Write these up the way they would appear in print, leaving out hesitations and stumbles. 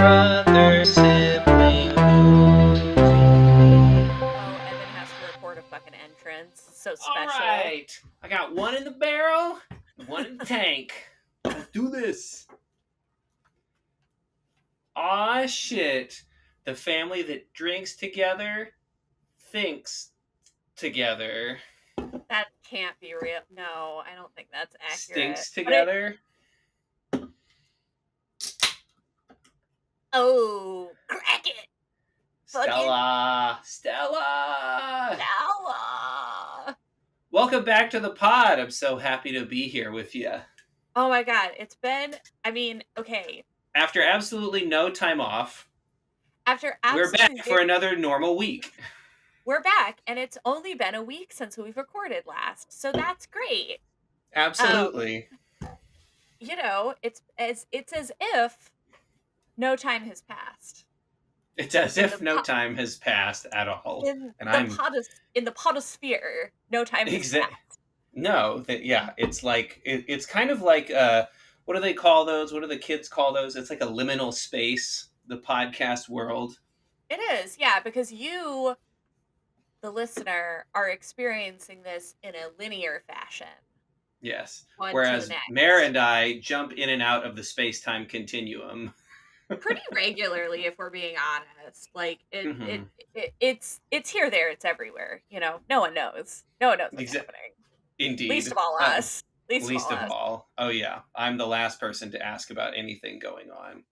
brother sibling movie. Oh, Evan has to record a fucking entrance. So All special. right, I got one in the barrel, one in the tank. Let's do this. Aw, shit. The family that drinks together thinks together. That can't be real. No, I don't think that's accurate. Stinks But it. together. Oh, crack it! Fucking Stella. Stella! Welcome back to the pod. I'm so happy to be here with you. Oh my god, it's been. I mean, okay. After absolutely no time off, After we're absolutely back for another normal week. we're back, and it's only been a week since we've recorded last, so that's great. Absolutely. You know, it's as if no time has passed. It's as In if the no time has passed at all. in And the I'm in the podosphere, no time has passed. No, it's like it's kind of like what do they call those? What do the kids call those? It's like a liminal space, the podcast world. It is, yeah, because you, the listener, are experiencing this in a linear fashion. Yes. One to the Whereas Mare next. and I jump in and out of the space-time continuum. Pretty regularly, if we're being honest. Like Mm-hmm. it's here, there, it's everywhere. You know, no one knows. No one knows what's happening. Least Indeed. of all us. Least of Least all of us. all. Oh yeah, I'm the last person to ask about anything going on.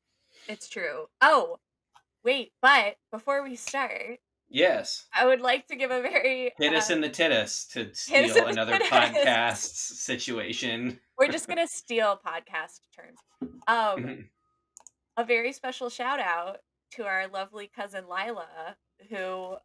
It's true. Oh, wait, but before we start, Yes. I would like to give a very Hit us in the tittus to hit us steal in the another tennis. podcast situation. We're just gonna steal podcast terms. Um, Mhm. a very special shout out to our lovely cousin Lila, who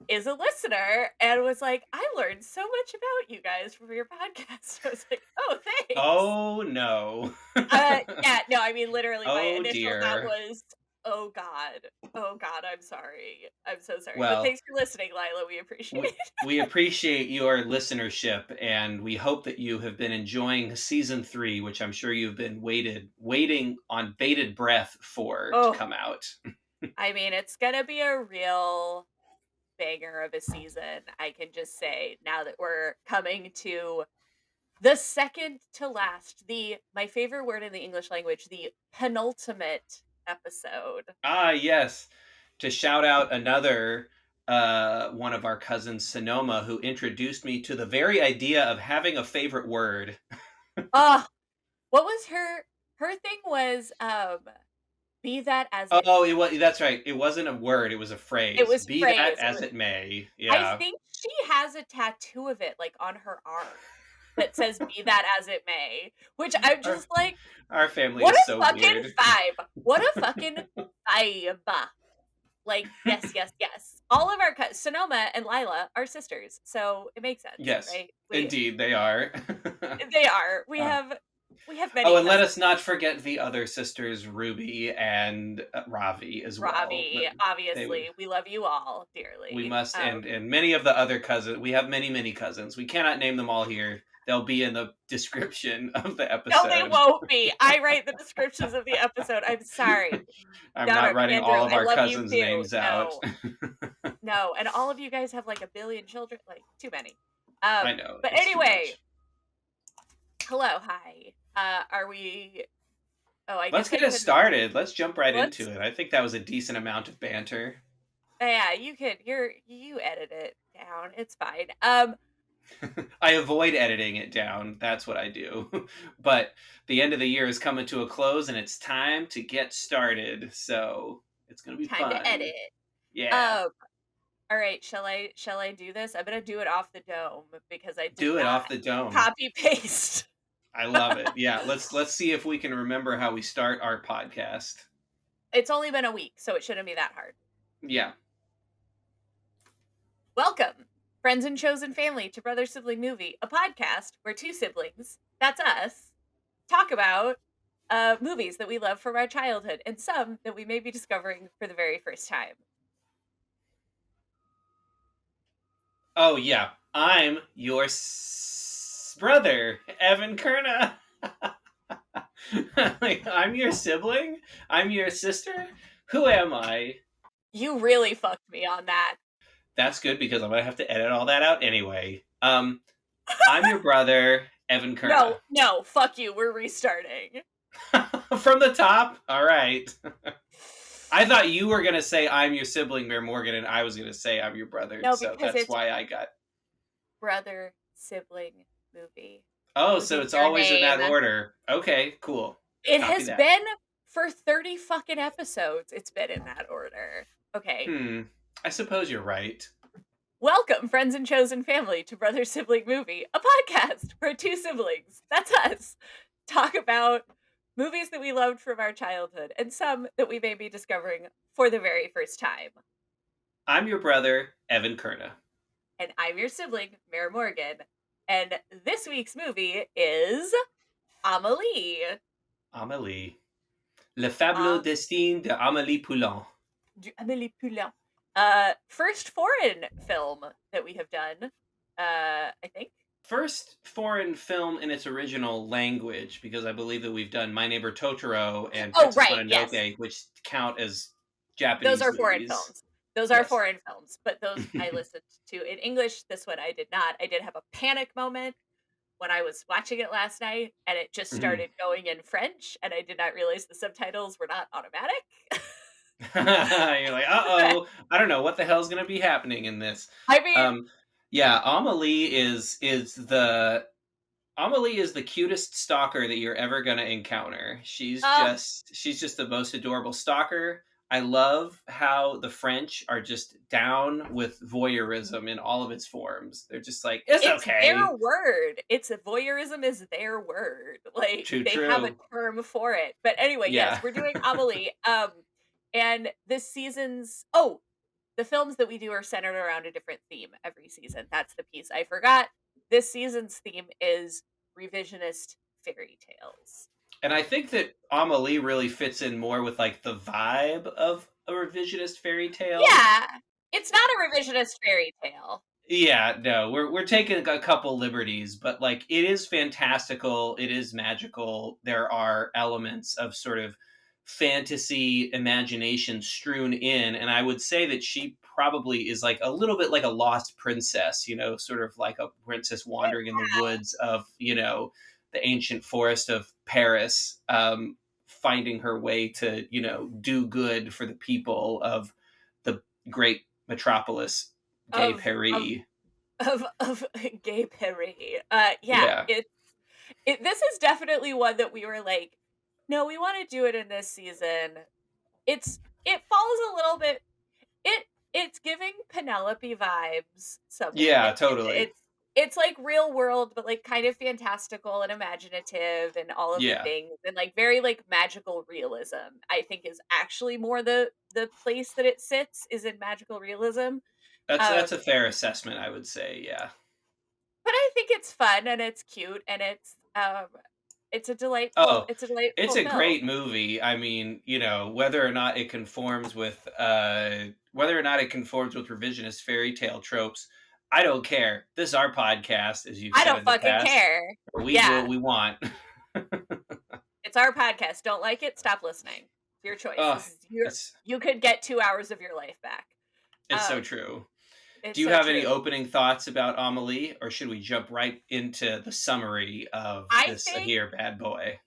is a listener and was like, I learned so much about you guys from your podcast. I was like, oh, thanks. Oh no. Yeah, no, I mean, literally, my Oh initial thought dear. was, oh God. Oh God, I'm sorry. I'm so sorry. But Well, thanks for listening, Lila. We appreciate we, it. we appreciate your listenership, and we hope that you have been enjoying season 3, which I'm sure you've been waiting on bated breath for to Oh, come out. I mean, it's gonna be a real banger of a season. I can just say now that we're coming to the second to last, the my favorite word in the English language, the penultimate episode. Ah, yes. To shout out another one of our cousins, Sonoma, who introduced me to the very idea of having a favorite word. Oh, what was her thing was be that as it Oh, may. that's right. It wasn't a word, it was a It phrase. was Be that phrase. It as was, it may. I Yeah. think she has a tattoo of it like on her arm that says be that as it may, which I'm Our, just like, our family what is a so fucking weird. vibe. What a fucking vibe. Like, yes, yes, yes. All of our Sonoma and Lila are sisters, so it makes sense, Yes, right? indeed, they are. They are. Uh, We have many oh, and let cousins. us not forget the other sisters, Ruby and Ravi, as well. Robbie, They obviously, we love you all We dearly. must, and many of the other cousins. We have many cousins. We cannot name them all here. They'll be in the description of the No, they episode. won't be. I write the descriptions of the episode. I'm sorry. I'm No, not writing Andrew, all of I our love you cousins' too. names out. No, no, and all of you guys have like a billion children, like too many. I know But it's too anyway, much. hello, hi. Are we? Oh, I Let's guess get I it could. started. Let's jump right Let's. into it. I think that was a decent amount of banter. Yeah, you could. You edit it down. It's fine. I avoid editing it down. That's what I do. But the end of the year is coming to a close and it's time to get started. So it's going to be Time to fun. edit. Yeah. Um. All right. Shall I do this? I'm gonna do it off the dome because I did Do it not off the dome. copy paste. I love it. Yeah, let's see if we can remember how we start our podcast. It's only been a week, so it shouldn't be that hard. Yeah. Welcome, friends and chosen family, to Brother Sibling Movie, a podcast where two siblings, that's us, talk about movies that we love from our childhood and some that we may be discovering for the very first time. Oh yeah. I'm your brother, Evan Kerna. Like, I'm your sibling? I'm your sister? Who am I? You really fucked me on that. That's good because I'm gonna have to edit all that out anyway. I'm your brother, Evan Kerna. No, no, fuck you. We're restarting. From the top? Alright. I thought you were gonna say I'm your sibling, Mayor Morgan, and I was gonna say I'm your brother, No, so because that's it's why I got. brother sibling movie. Oh, so Movie's it's our always in name. that order. Okay, cool. It Copy has that. been for 30 fucking episodes. It's been in that order. Okay. Hmm. I suppose you're right. Welcome, friends and chosen family, to Brother Sibling Movie, a podcast where two siblings, that's us, talk about movies that we loved from our childhood and some that we may be discovering for the very first time. I'm your brother, Evan Kerna. And I'm your sibling, Mare Morgan. And this week's movie is Amelie. Amelie. Le fabuleux Uh, destin de Amélie Poulain. Amelie Poulain. First foreign film that we have done, I think. First foreign film in its original language, because I believe that we've done My Neighbor Totoro and Oh, Princess right, yes. Mononoke, which count as Those Japanese are foreign movies. films. Those are Yes. foreign films, but those I listened to in English. This one I did not. I did have a panic moment when I was watching it last night, and it just Mhm. started going in French, and I did not realize the subtitles were not automatic. You're like, uh-oh, I don't know what the hell's gonna be happening in this. I mean, Um, yeah, Amelie is the cutest stalker that you're ever gonna encounter. uh, She's just the most adorable stalker. I love how the French are just down with voyeurism in all of its forms. They're just like, it's it's their okay. word. It's voyeurism is their word. Like True, they have a true. term for it. But anyway, yes, Yeah. we're doing Amelie. And this season's the films that we do are centered around a different theme every season. That's the piece I forgot. This season's theme is revisionist fairy tales. And I think that Amelie really fits in more with like the vibe of a revisionist fairy tale. Yeah, it's not a revisionist fairy tale. Yeah, no, we're taking a couple liberties, but like it is fantastical, it is magical. There are elements of sort of fantasy imagination strewn in, and I would say that she probably is like a little bit like a lost princess, sort of like a princess wandering in the woods of, the ancient forest of Paris, finding her way to, do good for the people of the great metropolis, Gay Of Paris. of Gay Perry. Yeah, Yeah. it this is definitely one that we were like, no, we want to do it in this season. It falls a little bit it's giving Penelope vibes somewhat. Yeah, totally. It's like real world, but like kind of fantastical and imaginative and all of the Yeah. things and like very like magical realism. I think is actually more the place that it sits is in magical realism. That's Um, a fair assessment, I would say. Yeah. but I think it's fun and it's cute and Oh, it's a it's delightful a film. great movie. I mean, whether or not it conforms with revisionist fairy tale tropes, I don't care. This is our podcast, as you've I said don't in the fucking past. care. We do Yeah, what we want. it's our podcast. Don't like it? Stop listening. It's your choice. Oh, This is your it's you could get 2 hours of your life back. it's so Um, true. Do it's you so have any true. opening thoughts about Amelie, or should we jump right into the summary of I this think here bad boy?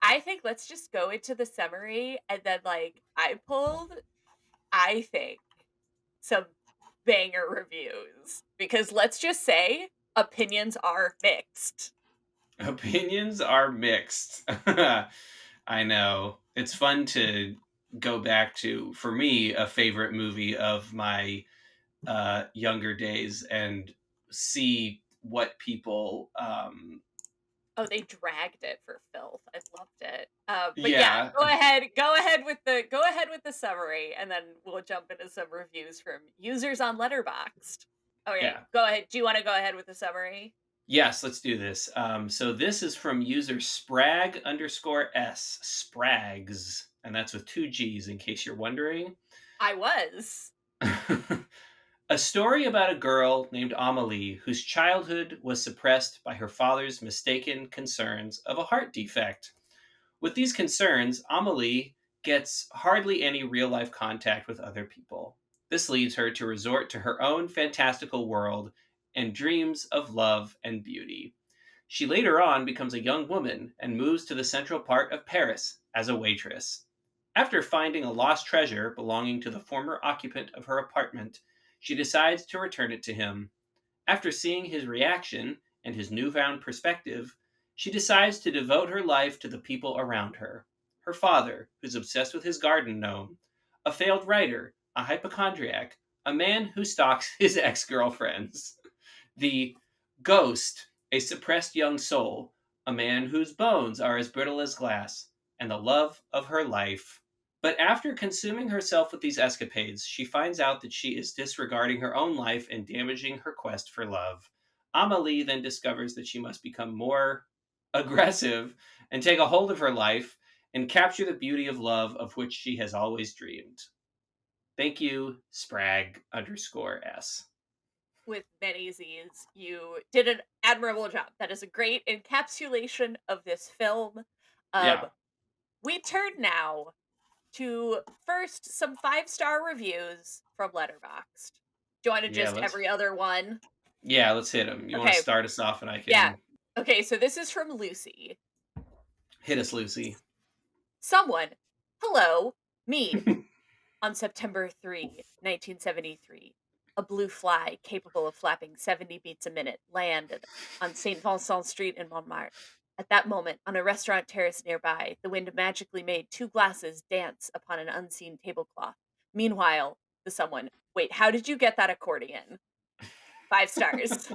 I think let's just go into the summary and then like I think some banger reviews because let's just say opinions are mixed. Opinions are mixed. I know. It's fun to go back to, for me, a favorite movie of my younger days and see what people. Oh, they dragged it for filth. I loved it. But yeah, Yeah, go ahead with the summary, and then we'll jump into some reviews from users on Letterboxd. Okay, yeah. go ahead. Do you want to go ahead with the summary? Yes, let's do this. So this is from user Sprag_S, Sprags, and that's with two G's in case you're wondering. I was. A story about a girl named Amelie whose childhood was suppressed by her father's mistaken concerns of a heart defect. With these concerns, Amelie gets hardly any real life contact with other people. This leads her to resort to her own fantastical world and dreams of love and beauty. She later on becomes a young woman and moves to the central part of Paris as a waitress. After finding a lost treasure belonging to the former occupant of her apartment, she decides to return it to him. After seeing his reaction and his newfound perspective, she decides to devote her life to the people around her. Her father, who's obsessed with his garden gnome, a failed writer, a hypochondriac, a man who stalks his ex girlfriends, the ghost, a suppressed young soul, a man whose bones are as brittle as glass, and the love of her life. But after consuming herself with these escapades, she finds out that she is disregarding her own life and damaging her quest for love. Amelie then discovers that she must become more aggressive and take a hold of her life and capture the beauty of love of which she has always dreamed. Thank you, Sprag underscore S. With many Z's. You did an admirable job. That is a great encapsulation of this film. Um, Yeah. we turn now to first some 5-star reviews from LetterBoxd. Do you want to Yeah, just let's every other one? yeah, let's hit him. You want to Okay, start us off and I yeah. can Okay, so this is from Lucy. hit us, Lucy. Someone, hello, me, on September 3, 1973, a blue fly capable of flapping 70 beats a minute landed on St. Vincent Street in Montmartre. At that moment, on a restaurant terrace nearby, the wind magically made two glasses dance upon an unseen tablecloth. Meanwhile, the someone, wait, how did you get that accordion? 5 stars.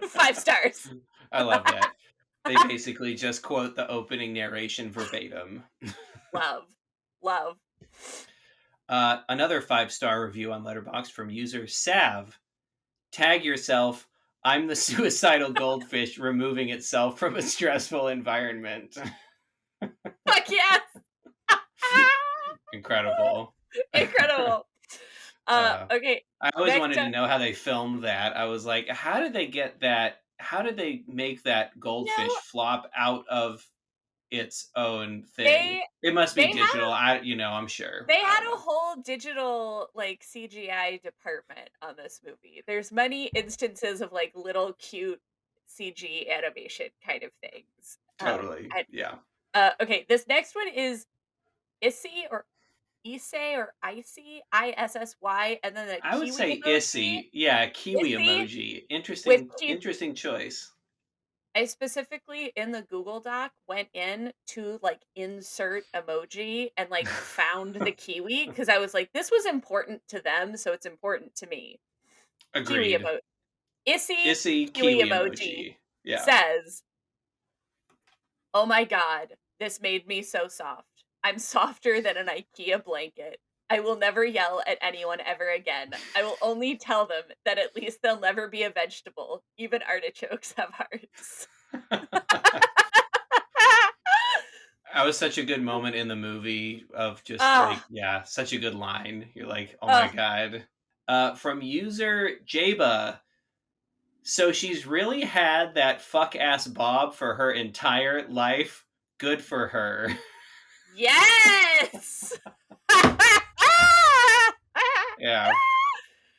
5 stars. I love that. They basically just quote the opening narration verbatim. Love. Love. Another 5-star review on Letterboxd from user Sav. Tag yourself. I'm the suicidal goldfish removing itself from a stressful environment. Fuck yes. Incredible. Incredible. Uh, Okay. I always Next wanted to up, know how they filmed that. I was like, how did they get that? How did they make that you goldfish know, flop out of its own thing? they It must be they digital. have I'm sure. they I had don't a know. whole digital like CGI department on this movie. There's many instances of like little cute CG animation kind of things. Totally. Yeah. Okay, this next one is Issy or Issei or Icy, Issy, and then a I would kiwi say emoji. Issy. Yeah, kiwi Issy emoji. with cute. Interesting choice. I specifically in the Google Doc went in to like insert emoji and like found the kiwi because I was like, this was important to them, so it's important to me. Kiwi Agreed. emoji. Issy Issy kiwi kiwi emoji emoji. Yeah. says, "Oh my god, this made me so soft. I'm softer than an IKEA blanket. I will never yell at anyone ever again. I will only tell them that at least they'll never be a vegetable. Even artichokes have hearts." That was such a good moment in the movie of just like, Ah, yeah, such a good line. You're like, oh my ugh. god. From user Jaba. So she's really had that fuck ass Bob for her entire life. Good for her. Yes! Yeah.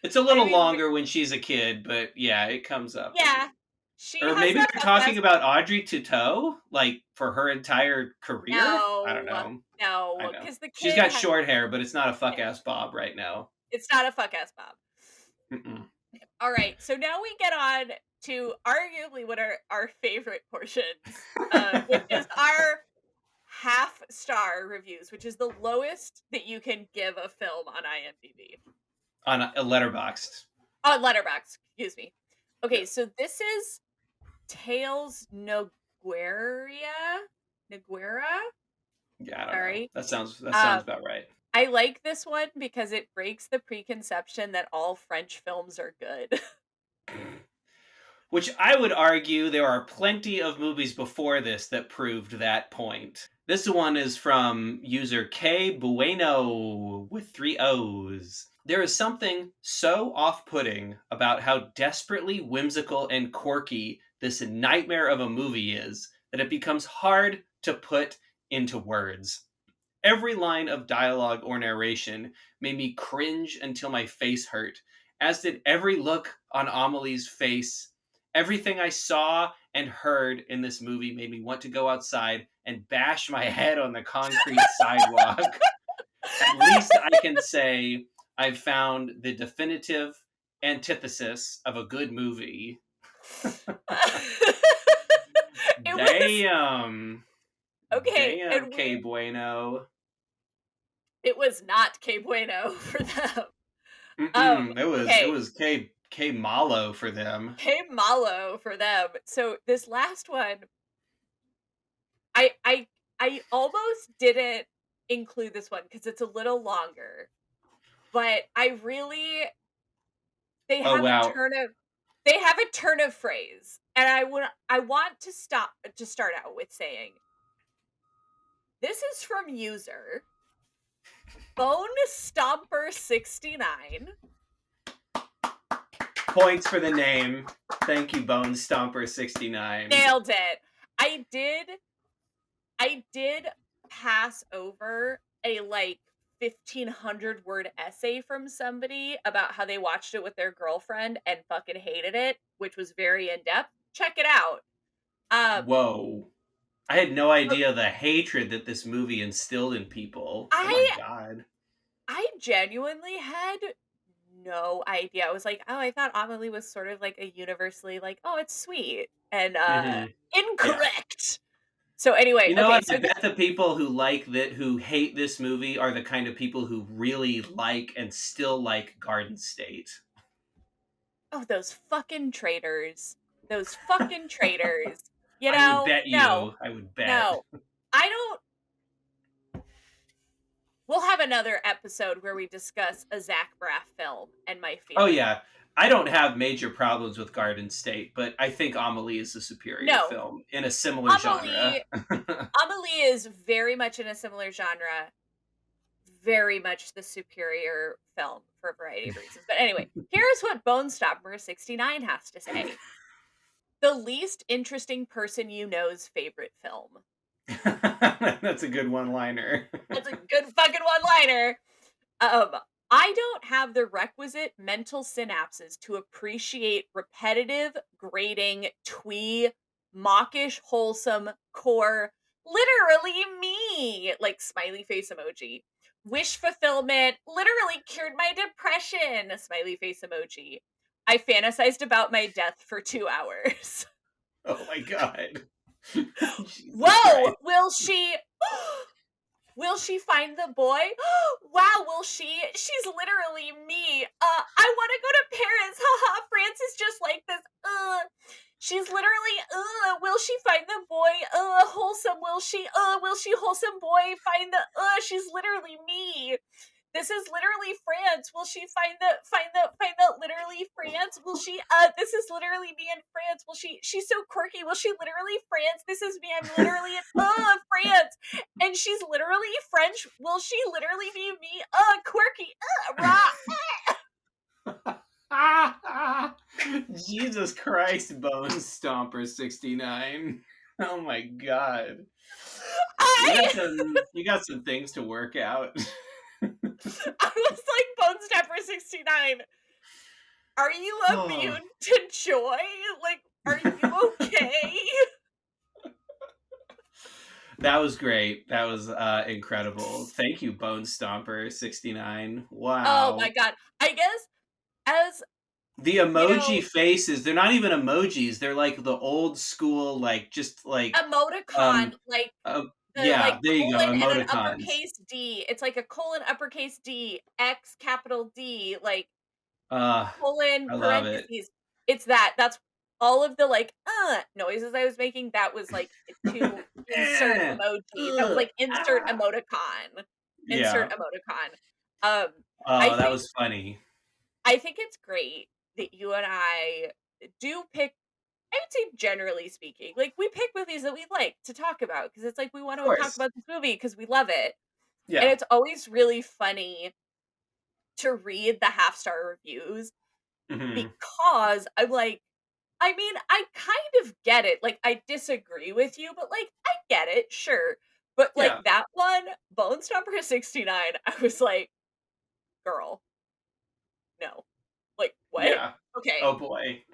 It's a I little mean, longer when she's a kid, but yeah, it comes up. yeah, she Or has maybe that they're fuck ass. talking about Audrey Tautou, like for her entire career. I don't No, know. I no, know because the she's kid got has. short hair, but it's not a fuck Yeah, ass Bob right now. it's not a fuck ass Bob. Mm-mm. All right, so now we get on to arguably what are our favorite portions, which is our half-star reviews, which is the lowest that you can give a film on IMDb. On a letterboxed. On Letterboxd, excuse me. Yeah, Okay, so this is Tails Noguera? yeah. I don't know. Sorry. That sounds Um, about right. I like this one because it breaks the preconception that all French films are good. Which I would argue there are plenty of movies before this that proved that point. This one is from user K Bueno with 3 O's. There is something so off putting about how desperately whimsical and quirky this nightmare of a movie is that it becomes hard to put into words. Every line of dialogue or narration made me cringe until my face hurt, as did every look on Amelie's face. Everything I saw and heard in this movie made me want to go outside and bash my head on the concrete sidewalk. At least I can say I've found the definitive antithesis of a good movie. It was Damn. okay, Damn, and K Bueno. it was not que bueno for them. Mm-mm. It Okay, was K Malo for them. que malo for them. So this last one, I I I almost didn't include this one because it's a little longer, but I really they Oh have a wow. turn of they have a turn of phrase, and I want to start out with saying this is from user Bone Stomper 69. Points for the name. Thank you, Bone Stomper 69. Nailed it. I did I did pass over a like 1,500 word essay from somebody about how they watched it with their girlfriend and fucking hated it, which was very in depth. Check it out. Um, Whoa. I had no but idea the hatred that this movie instilled in people. Oh my I god. I genuinely had no idea. I was like, oh, I thought Amelie was sort of like a universally like, oh, it's sweet. And Mhm. Yeah. incorrect. So anyway, You know okay, what? so I bet the people who hate this movie are the kind of people who really like and still like Garden State. oh, those fucking traitors. Those fucking traitors. You I would know? bet No. you. I would bet. No. I don't we'll have another episode where we discuss a Zach Braff film and my Oh feelings. yeah. I don't have major problems with Garden State, but I think Amelie is the superior No. film in a similar genre. Amelie Amelie is very much in a similar genre, very much the superior film for a variety of reasons. But anyway, here's what Bone Stopper 69 has to say. The least interesting person you know's favorite film. That's a good one-liner. That's a good fucking one-liner. Um, I don't have the requisite mental synapses to appreciate repetitive, grating, twee, mawkish, wholesome, core, literally me, like smiley face emoji. Wish fulfillment literally cured my depression, smiley face emoji. I fantasized about my death for 2 hours. Oh my god. Jesus Whoa, Christ. will she? Will she find the boy? Wow, will she? She's literally me. I want to go to Paris. Haha, France is just like this. She's literally, will she find the boy? Wholesome, will she wholesome boy find the, she's literally me. This is literally France. Will she find the literally France? Will she this is literally me in France. Will she's so quirky. Will she literally France? This is me. I'm literally in France. And she's literally French. Will she literally be me? Quirky. Rah. Jesus Christ, Bone Stomper 69. Oh my god. I You got some things to work out. I was like Bone Stepper 69. Are you Oh. immune to joy? Like, are you okay? That was great. That was incredible. Thank you, Bone Stomper 69. Oh my Wow. god. I guess as The you know, emoji faces, they're not even emojis. They're like the old school, like just like emoticon, um like the yeah, like there you go, colon and an emoticons. uppercase D. It's like a colon uppercase D, X capital D, like Uh colon I love it. parentheses. It's that. That's all of the like noises I was making. That was like to insert Eh, emoji. That was ugh, like insert ah. emoticon. Insert Yeah. emoticon. Um I Oh, that think was funny. I think it's great that you and I do pick I would say generally speaking, like we pick movies that we like to talk about because it's like we want Of to talk course. about this movie because we love it. And Yeah. it's always really funny to read the half-star reviews Mhm. because I'm like, I mean, I kind of get it. Like I disagree with you, but like I get it, sure. But, like, Yeah. that one, Bone Stomper 69, I was like, "Girl, no." Like, "What? Yeah. Okay. Oh boy.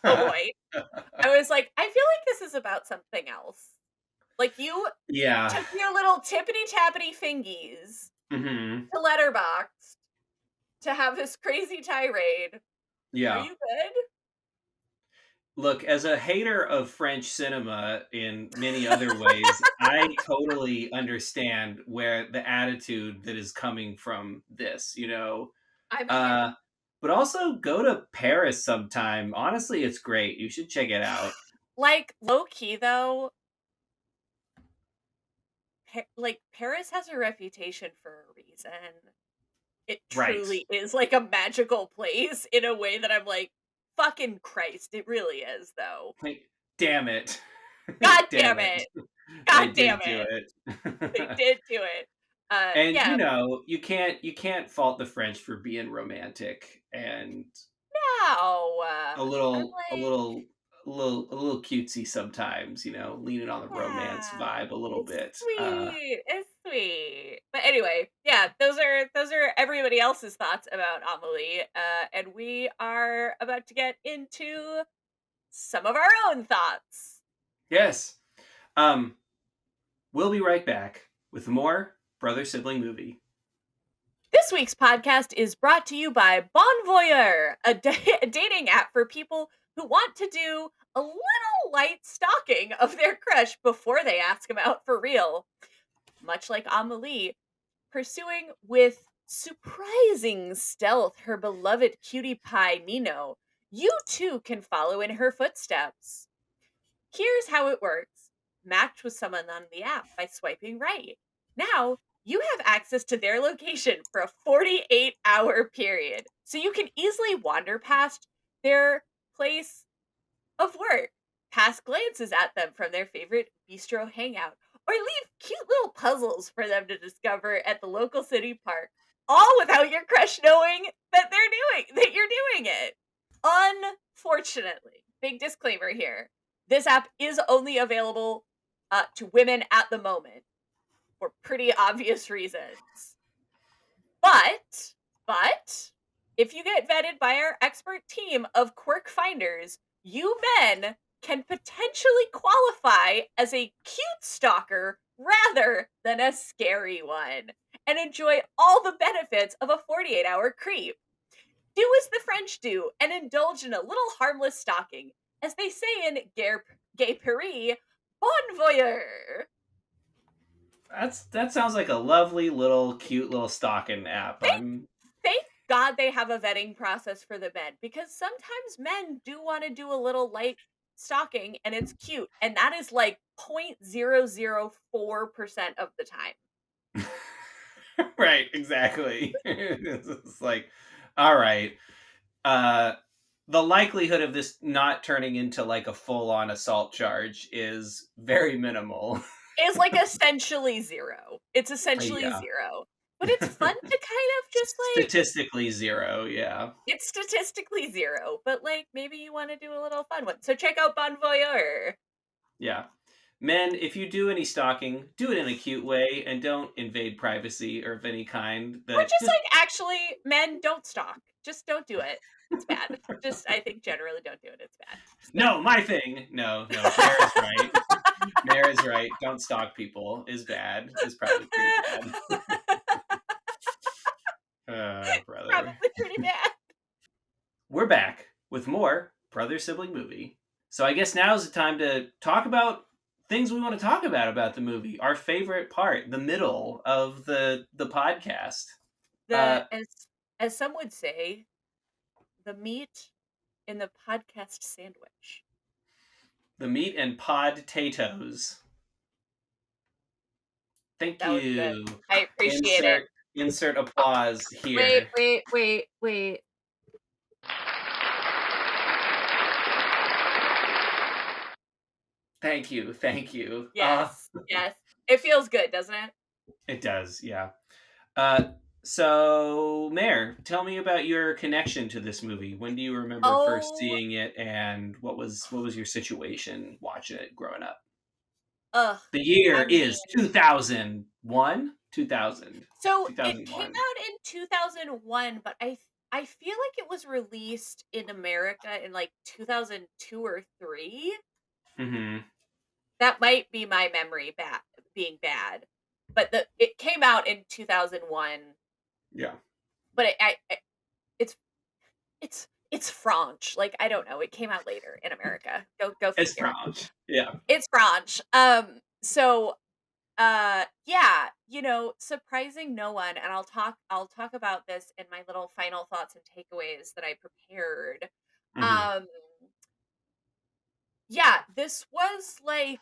Oh, boy." I was like, "I feel like this is about something else." Like, you Yeah. took your little tippity-tappity fingies Hmm. to Letterboxd to have this crazy tirade. Are Yeah. you good? Look, as a hater of French cinema in many other ways, I totally understand where the attitude that is coming from this, you know. I mean, Uh, but also go to Paris sometime. Honestly, it's great. You should check it out. like, low key though, like, Paris has a reputation for a reason. It Right. truly is, like, a magical place in a way that I'm like, "Fucking Christ, it really is, though. Like, damn it. God Damn damn it. it. They God damn did do it. They it. did do it." And Yeah, you can't fault the French for being romantic and no, I'm a like, little a little cutesy sometimes, leaning on the romance "Yeah, vibe a little it's bit. sweet, it's sweet." But anyway, yeah, those are everybody else's thoughts about Amelie, and we are about to get into some of our own thoughts. Yes. Um, we'll be right back with more brother sibling movie. This week's podcast is brought to you by Bon Voyeur, a dating app for people who want to do a little light stalking of their crush before they ask him out for real. Much like Amelie, pursuing with surprising stealth her beloved cutie pie Nino, you too can follow in her footsteps. Here's how it works: match with someone on the app by swiping right. Now, you have access to their location for a 48-hour period, so you can easily wander past their place of work, cast glances at them from their favorite bistro hangout, or leave cute little puzzles for them to discover at the local city park, all without your crush knowing that you're doing it. Unfortunately, big disclaimer here. This app is only available to women at the moment for pretty obvious reasons. But if you get vetted by our expert team of quirk finders, you men can potentially qualify as a cute stalker rather than a scary one and enjoy all the benefits of a 48-hour creep. Do as the French do and indulge in a little harmless stalking. As they say in Gay Paris, bon voyeur. That sounds like a lovely little cute little stalking app. Thank I'm thank God they have a vetting process for the men, because sometimes men do want to do a little light stalking and it's cute, and that is like 0.004% of the time. right, exactly. It's like, all right. Uh the likelihood of this not turning into like a full-on assault charge is very minimal. It's like essentially zero. It's essentially Yeah. zero. But it's fun to kind of just like, Statistically zero, yeah. it's statistically zero, but like maybe you want to do a little fun one. So check out Bon Voyeur. Yeah. Men, if you do any stalking, do it in a cute way and don't invade privacy or of any kind. Or That just just like, actually, men don't stalk. Just don't do it. It's bad. Just, I think, generally don't do it. It's bad. Just don't no, do my thing. No, no, Bear is right. Bear is right. Don't stalk people is bad. Is probably pretty bad. it. Brother. Probably pretty bad. We're back with more brother sibling movie. So I guess now is the time to talk about things we want to talk about the movie. Our favorite part, the middle of the podcast. The Uh as some would say, the meat in the podcast sandwich. the meat and pod potatoes. Thank That was good. you. I appreciate it. Insert applause Wait, here. wait, wait, wait. Thank you. Thank you. Yes, yes. It feels good, doesn't it? It does, yeah. Uh, so, Mayor, tell me about your connection to this movie. When do you remember first Oh, seeing it, and what was your situation watching it growing up? Ugh, The year I is mean, 2001? 2000. so it came 2001. out in 2001, but I feel like it was released in America in, like, 2002 or 3? Mhm. That might be my memory being bad, but it came out in 2001, Yeah. but it's it's French, like, I don't know, it came out later in America. Go It's figure. French. Yeah. It's French. So, yeah, surprising no one, and I'll talk about this in my little final thoughts and takeaways that I prepared. Mhm. Um, yeah, this was, like,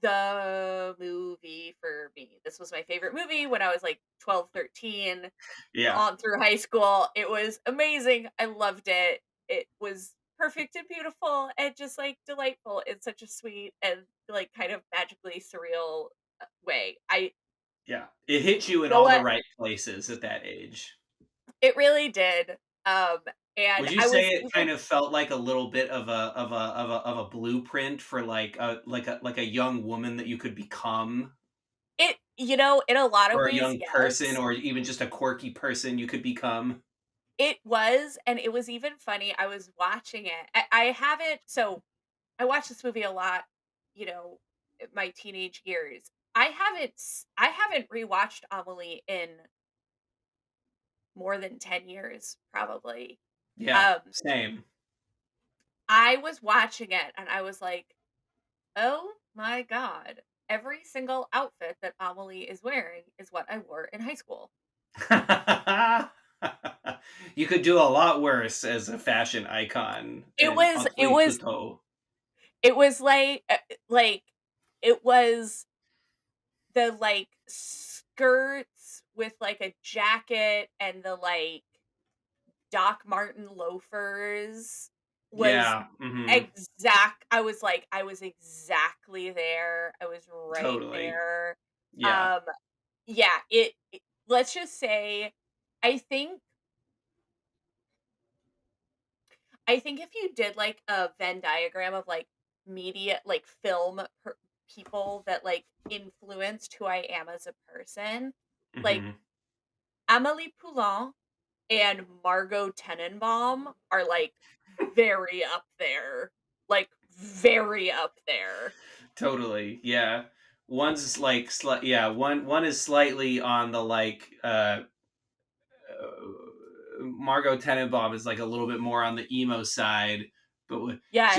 the movie for me. This was my favorite movie when I was, like, 12, 13, Yeah. on through high school. It was amazing. I loved it. It was perfect and beautiful and just, like, delightful in such a sweet and, like, kind of magically surreal, way. I Yeah. It hit you in You know all the what? right places at that age. It really did. Um, and Would you I say was it even kind of felt like a little bit of a blueprint for like a young woman that you could become, in a lot of or a ways, young person, yes. or even just a quirky person you could become? It was, and it was even funny. I was watching it. I haven't so I watched this movie a lot, you know, my teenage years. I haven't rewatched Amelie in more than 10 years, probably. Yeah, Um, same. I was watching it and I was like, "Oh my god. Every single outfit that Amelie is wearing is what I wore in high school." You could do a lot worse as a fashion icon It than was it Audrey was Tautou. it was like it was the, like, skirts with, like, a jacket and the, like, Doc Marten loafers was Yeah, mhm, exact I was exactly there. I was right totally. there. Yeah. Um, yeah, let's just say I think I think if you did, like, a Venn diagram of, like, media like, people that, like, influenced who I am as a person, like, Mhm. Amélie Poulain and Margot Tenenbaum are, like, very up there, like, very up there. Totally, yeah. One's like yeah, one is slightly on the like Margot Tenenbaum is like a little bit more on the emo side, but Yes.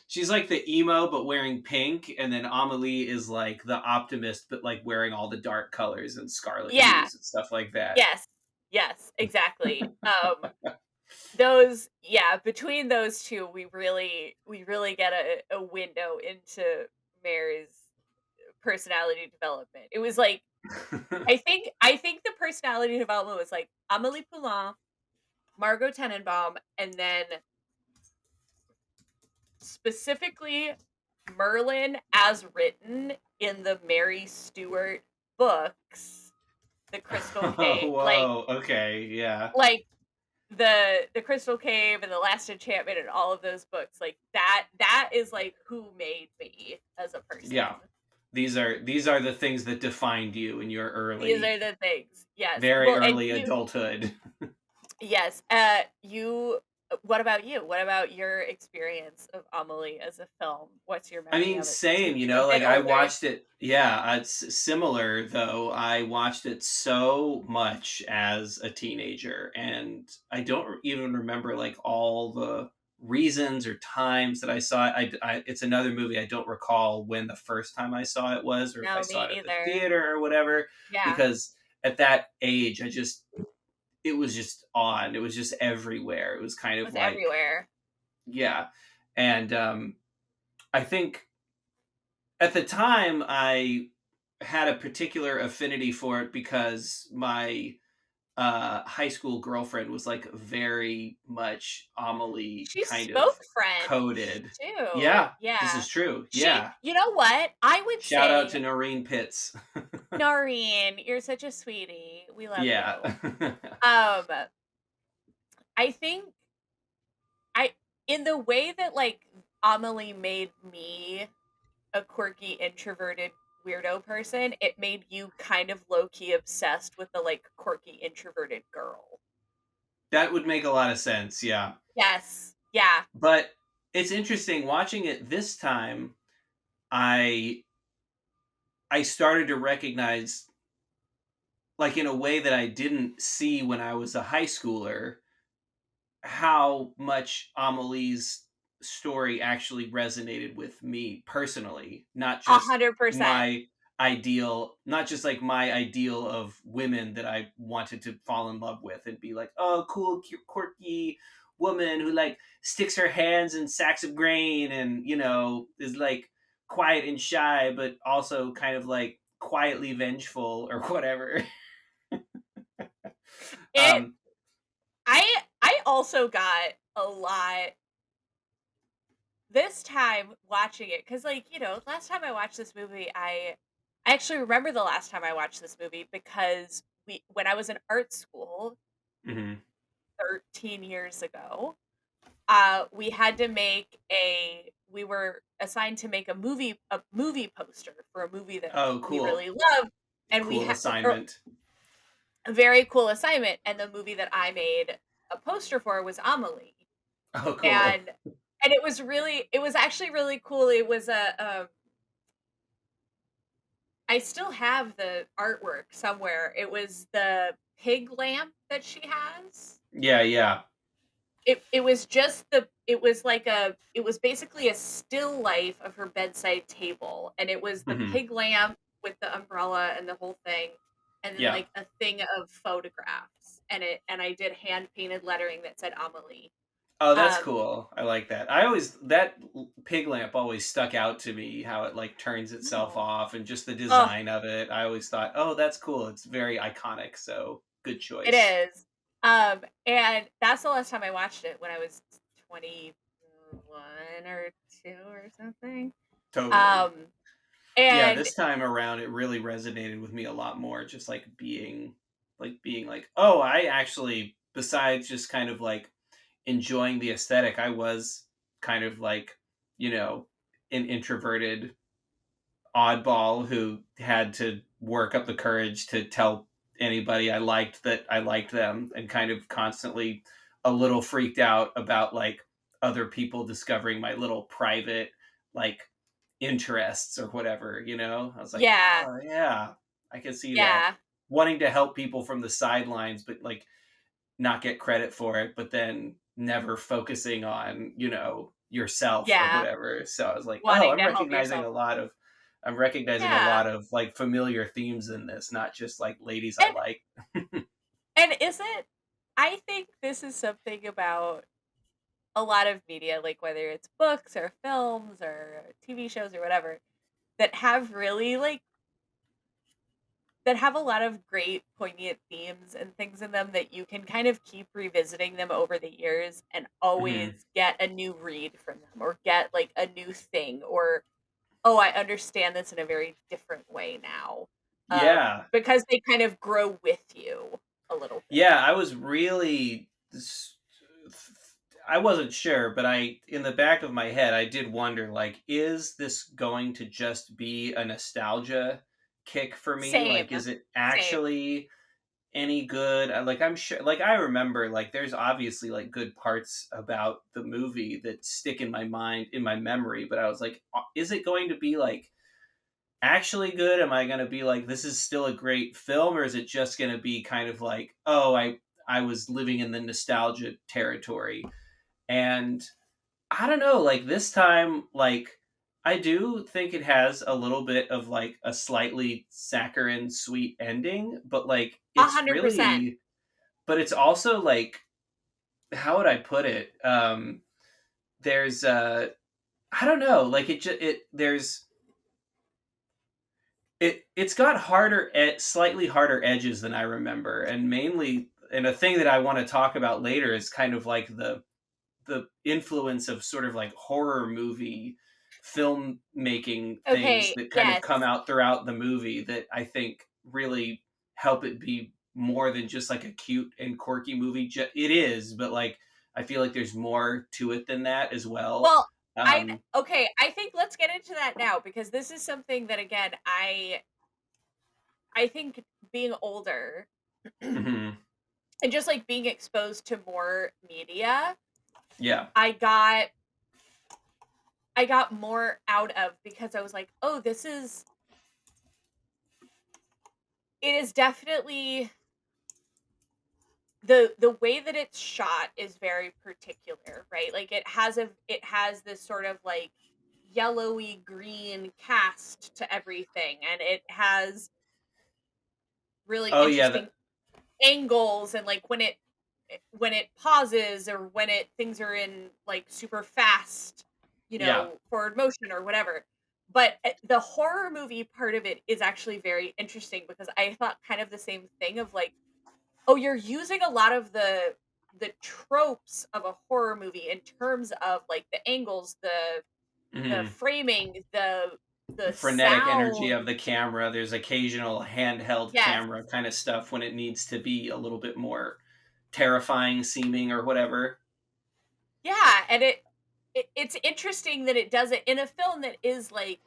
she's like the emo but wearing pink, and then Amelie is like the optimist but like wearing all the dark colors and scarlet Yeah. hues and stuff like that. Yes. Yes, exactly. Between those 2, we really get a window into Mary's personality development. It was like I think the personality development was, like, Amélie Poulain, Margot Tenenbaum, and then specifically Merlin as written in the Mary Stuart books, The Crystal Cave, Whoa, okay, yeah. like the Crystal Cave and The Last Enchantment and all of those books, like that is like who made me as a person. Yeah. These are the things that defined you in your These early are the things. Yes. very Well, and early adulthood. yes, what about you? What about your experience of Amelie as a film? What's your I memory mean, of it since same, you're a like bit I older? watched it. Yeah, it's similar though. I watched it so much as a teenager, and I don't even remember like all the reasons or times that I saw it. It's another movie I don't recall when the first time I saw it was, or if I No, saw me it at the neither. theater or whatever, Yeah, because at that age, it was just on. It was just everywhere. It was kind it of was like, everywhere. yeah, and I think at the time I had a particular affinity for it because my high school girlfriend was like very much Amelie She kind of spoke French coded. too. Yeah, this Yeah. is true. She Yeah. You know what? I would Shout out say, to Noreen Pitts. Noreen, you're such a sweetie. We love Yeah. you. Um, I think I in the way that, like, Amelie made me a quirky, introverted weirdo person, it made you kind of low key obsessed with the like quirky, introverted girl. That would make a lot of sense, yeah. Yes. Yeah. But it's interesting watching it this time. I I started to recognize, like in a way that I didn't see when I was a high schooler, how much Amelie's story actually resonated with me personally, not A just 100%. my ideal, not just like my ideal of women that I wanted to fall in love with and be like, oh, cool, cute, quirky woman who like sticks her hands in sacks of grain and, is like quiet and shy, but also kind of like quietly vengeful or whatever. It um, I also got a lot this time watching it because like, last time I watched this movie, I actually remember the last time I watched this movie because we when I was in art school mhm. 13 years ago, we had to make a we were assigned to make a movie poster for a movie that Oh, we cool. really loved, and we Cool had assignment. a very cool assignment, and the movie that I made a poster for was Amelie. Oh, cool. And it was actually really cool. It was I still have the artwork somewhere. It was the pig lamp that she has. Yeah, yeah. It was just the it was basically a still life of her bedside table, and it was the Mhm. pig lamp with the umbrella and the whole thing, and then, Yeah. like, a thing of photographs, and I did hand painted lettering that said Amelie. Oh, that's Um, cool. I like that. I always that pig lamp always stuck out to me, how it, like, turns itself oh, off and just the oh, design of it. I always thought, "Oh, that's cool." It's very iconic, so good it choice. is. And that's the last time I watched it when I was 21 or 2 or something. Totally. Um, Yeah, and this time around, it really resonated with me a lot more, just, like, being like, "Oh, I actually" besides just kind of, like, enjoying the aesthetic, I was kind of like, you know, an introverted oddball who had to work up the courage to tell anybody I liked that I liked them, and kind of constantly a little freaked out about like other people discovering my little private like interests or whatever, I was like, yeah, oh yeah, I can see that. yeah, Wanting to help people from the sidelines, but like not get credit for it, but then never focusing on, yourself or yeah, whatever. So I was like, oh, wanting to help yourself. I'm recognizing a Yeah, lot of like familiar themes in this, not just like ladies I and like. isn't I think this is something about a lot of media, like, whether it's books or films or TV shows or whatever, that have really, like that have a lot of great poignant themes and things in them that you can kind of keep revisiting them over the years and Mhm. always get a new read from them or get like a new thing or oh I understand this in a very different way now Yeah. because they kind of grow with you a little bit. Yeah, I was really I wasn't sure, but in the back of my head I did wonder like is this going to just be a nostalgia kick for me? Same, Like is it same. actually any good? Like I'm sure like I remember like there's obviously like good parts about the movie that stick in my mind in my memory, but I was like is it going to be like actually good? Am I going to be like this is still a great film, or is it just going to be kind of like, oh, I was living in the nostalgia territory? And I don't know, like this time like I do think it has a little bit of like a slightly saccharine sweet ending, but like A it's 100%. really but it's also like how would I put it? There's I don't know, like it just it there's it's got slightly harder edges than I remember, and mainly and a thing that I want to talk about later is kind of like the influence of sort of like horror movie filmmaking things Okay, that kind of yes. come out throughout the movie that I think really help it be more than just like a cute and quirky movie. It is, but like I feel like there's more to it than that as well. Well, I Um, okay, I think let's get into that now because this is something that again, I think being older mhm, and just like being exposed to more media, yeah. I got I got more out of because I was like, "Oh, this is it is definitely the way that it's shot is very particular, right? Like it has this sort of like yellowy green cast to everything and it has really Oh, yeah, interesting angles and like when it pauses or when it things are in like super fast, yeah. forward motion or whatever. But the horror movie part of it is actually very interesting because I thought kind of the same thing of like, oh, you're using a lot of the tropes of a horror movie in terms of like the angles, the Mhm. framing, The the frenetic energy sound. of the camera, there's occasional handheld Yes. camera kinda stuff when it needs to be a little bit more terrifying seeming or whatever. Yeah, and it's interesting that it does it in a film that is like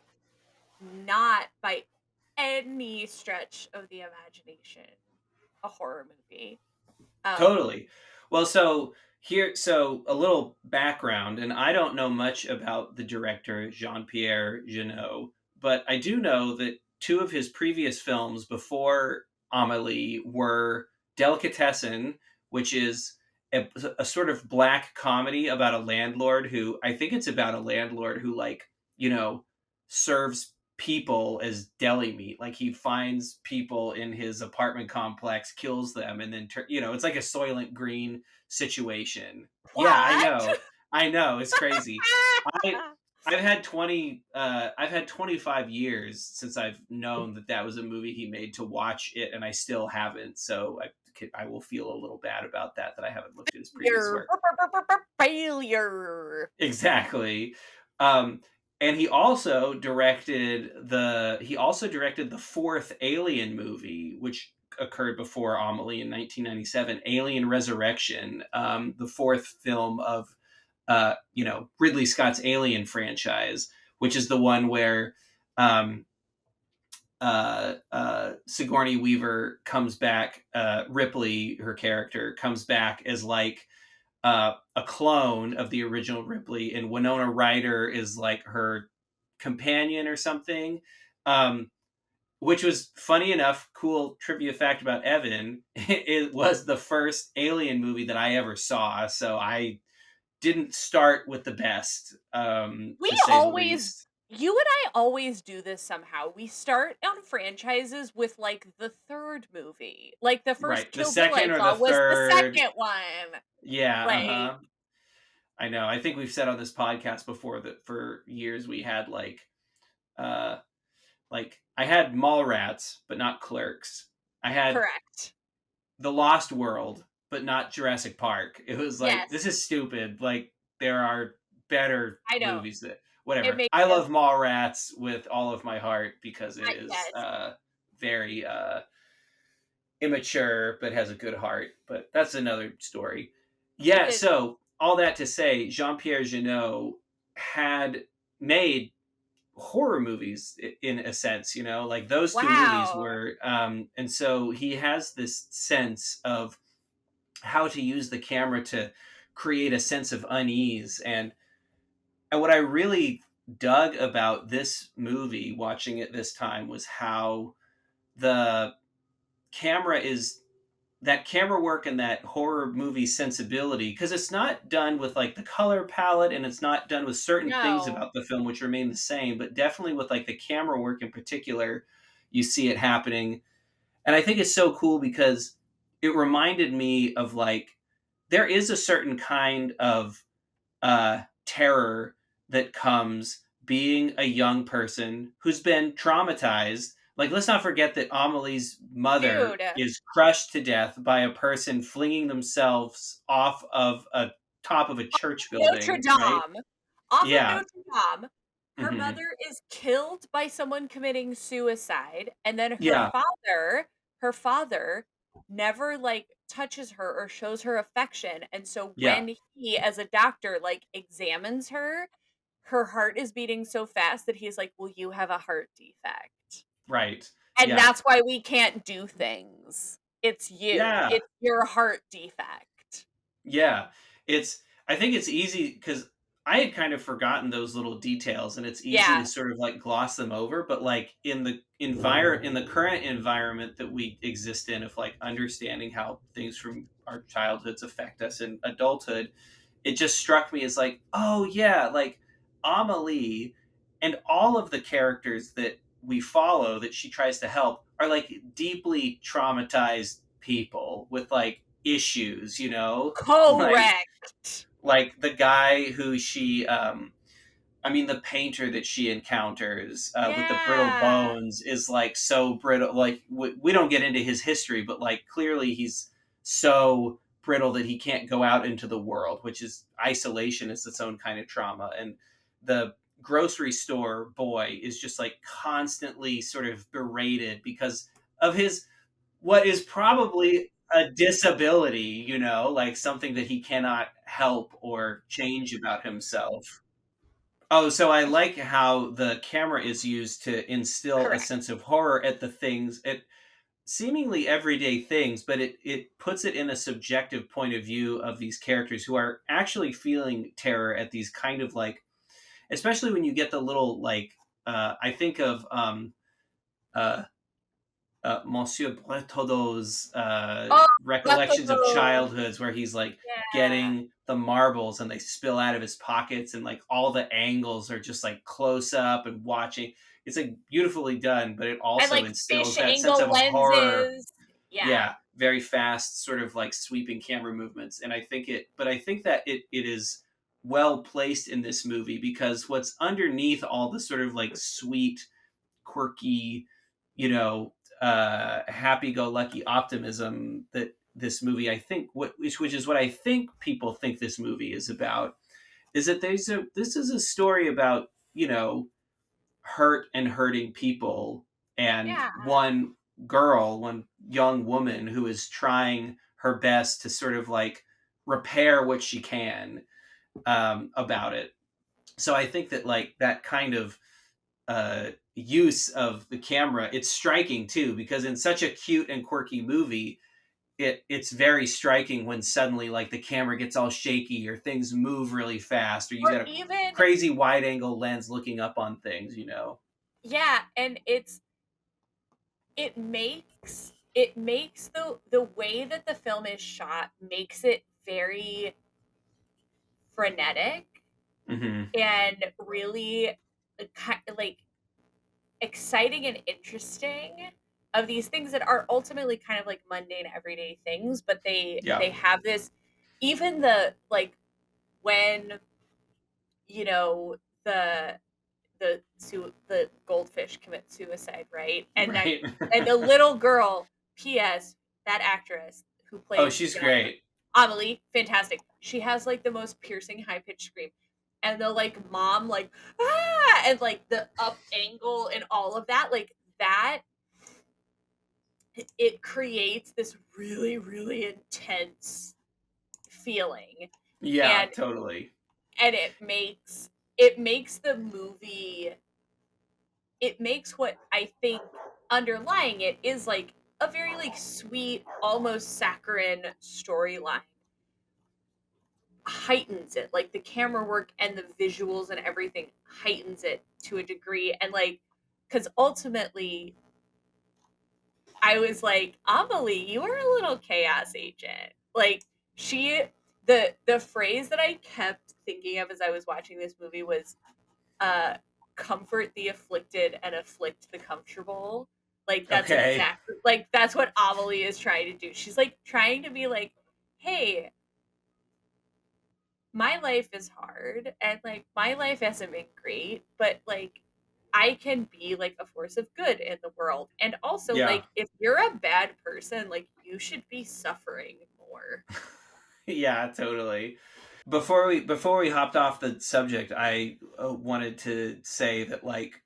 not by any stretch of the imagination a horror movie. Um, Totally. Well, so a little background, and I don't know much about the director Jean-Pierre Jeunet, but I do know that two of his previous films before Amelie were Delicatessen, which is a sort of black comedy about a landlord who I think it's about a landlord who like, you know, serves people as deli meat. Like he finds people in his apartment complex, kills them, and then it's like a Soylent Green situation. Yeah, I what? know, I know, it's crazy. I I've had 25 years since I've known that that was a movie he made to watch it, and I still haven't. So I will feel a little bad about that I haven't looked at his previous Your work. failure. Exactly. Um, and he also directed the fourth Alien movie, which occurred before Amelie in 1997, Alien Resurrection, the fourth film of Ridley Scott's Alien franchise, which is the one where um, Sigourney Weaver comes back, Ripley, her character, comes back as like a clone of the original Ripley, and Winona Ryder is like her companion or something. Um, which was funny enough, cool trivia fact about Evan. It was the first Alien movie that I ever saw, so I didn't start with the best, We to say the always least. you and I always do this somehow. We start on franchises with like the third movie. Like the Right, first the Kill Bill I second or the saw was the third. second one. Yeah, uh Like, huh. I know. I think we've said on this podcast before that for years we had uh, like I had Mallrats, but not Clerks. I had correct. The Lost World, but not Jurassic Park. It was like Yes, this is stupid. Like there are better I know. movies that It whatever. makes I us love Mallrats with all of my heart because it is yes. very immature but has a good heart. But that's another story. Yeah. It So all that to say, Jean Pierre Jeunet had made horror movies in a sense, like those two movies wow. were and so he has this sense of how to use the camera to create a sense of unease, and what I really dug about this movie watching it this time was how the camera is that camera work and that horror movie sensibility, because it's not done with like the color palette and it's not done with certain things No. about the film which remain the same, but definitely with like the camera work in particular, you see it happening. And I think it's so cool because it reminded me of like there is a certain kind of terror that comes being a young person who's been traumatized. Like, let's not forget that Amelie's mother Dude, is crushed to death by a person flinging themselves off of a top of a church Notre building, right? Dame. Off of Yeah. Notre Dame, her Hmm. mother is killed by someone committing suicide, and then Yeah. her father never, like, touches her or shows her affection, and so Yeah. when he, as a doctor, like, examines her, her heart is beating so fast that he's like, "Well, you have a heart defect. Right. And Yeah. that's why we can't do things. It's you. Yeah. It's your heart defect." Yeah. It's I think it's easy because I had kind of forgotten those little details, and it's easy to Yeah. sort of like gloss them over. But like in the current environment that we exist in, of like understanding how things from our childhoods affect us in adulthood, it just struck me as like, oh yeah, like Amelie and all of the characters that we follow that she tries to help are like deeply traumatized people with like issues, you know? Like Correct. the guy who she I mean, the painter that she encounters with the brittle Yeah. bones is like so brittle. Like we don't get into his history, but like clearly he's so brittle that he can't go out into the world, which is isolation is its own kind of trauma. And the grocery store boy is just like constantly sort of berated because of his what is probably a disability, you know, like something that he cannot help or change about himself. Oh, so I like how the camera is used to instill a Correct. sense of horror at the things, at seemingly everyday things, but it puts it in a subjective point of view of these characters who are actually feeling terror at these kind of like, especially when you get the little like, I think of uh, Monsieur Bretodeau's Oh, recollections of Buffalo. childhoods, where he's like Yeah. getting the marbles and they spill out of his pockets, and like all the angles are just like close up and watching. It's like beautifully done, but it And, also like, instills fish that sense angle of horror. lenses. Yeah. Yeah, very fast, sort of like sweeping camera movements, and I think that it is well placed in this movie because what's underneath all the sort of like sweet quirky, you know, happy-go-lucky optimism that this movie, I think, which is what I think people think this movie is about, is that this is a story about, you know, hurt and hurting people, and Yeah. one young woman who is trying her best to sort of like repair what she can about it. So I think that like that kind of use of the camera, it's striking too because in such a cute and quirky movie, it's very striking when suddenly like the camera gets all shaky or things move really fast or you Or got a even crazy wide angle lens looking up on things, you know. yeah, and it makes the way that the film is shot makes it very frenetic Hmm. and really like exciting and interesting of these things that are ultimately kind of like mundane everyday things, but Yeah. they have this, even the like when you know the the goldfish commit suicide, right? Right. And the little girl, P.S. that actress who Oh, plays, she's you know, great. Amelie, fantastic. She has like the most piercing high pitched scream. And the like mom like ah and like the up angle and all of that, like that, it creates this really, really intense feeling. Yeah, And totally. it makes the movie, it makes what I think underlying it is like a very like sweet, almost saccharine storyline, heightens it. Like the camera work and the visuals and everything heightens it to a degree. And like, because ultimately, I was like, Amelie, you are a little chaos agent. Like she, the phrase that I kept thinking of as I was watching this movie was, uh, comfort the afflicted and afflict the comfortable. Like that's Okay. exactly like that's what Amelie is trying to do. She's like trying to be like, hey, my life is hard and like my life hasn't been great, but like I can be like a force of good in the world. And also Yeah. like if you're a bad person, like you should be suffering more. Yeah, totally. Before we hopped off the subject, I wanted to say that like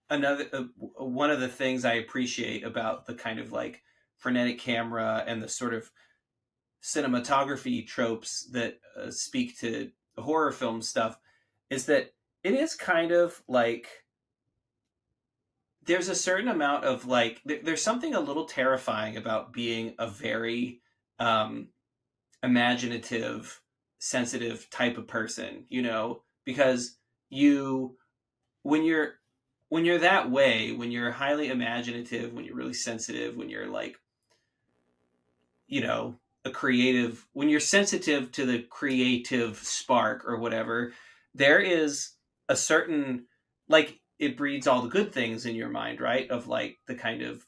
another one of the things I appreciate about the kind of like frenetic camera and the sort of cinematography tropes that speak to horror film stuff is that it is kind of like there's a certain amount of like there's something a little terrifying about being a very um imaginative, sensitive type of person, because you when you're when you're that way, when you're highly imaginative, when you're really sensitive, when you're like, you know, a creative, when you're sensitive to the creative spark or whatever, there is a certain like it breeds all the good things in your mind, right? Of like the kind of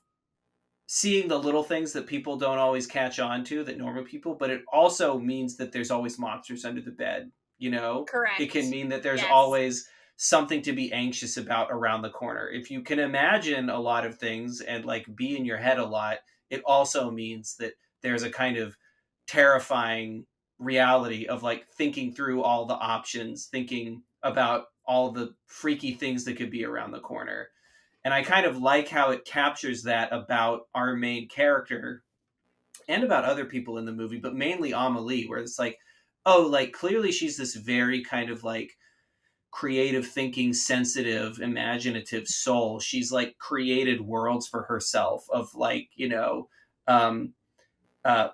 seeing the little things that people don't always catch on to that normal people, but it also means that there's always monsters under the bed, you know? It can Correct. mean that there's Yes. always something to be anxious about around the corner. If you can imagine a lot of things and like be in your head a lot, it also means that there's a kind of terrifying reality of like thinking through all the options, thinking about all the freaky things that could be around the corner. And I kind of like how it captures that about our main character and about other people in the movie, but mainly Amelie, where it's like, oh, like clearly she's this very kind of like creative thinking, sensitive, imaginative soul. She's like created worlds for herself of like, um,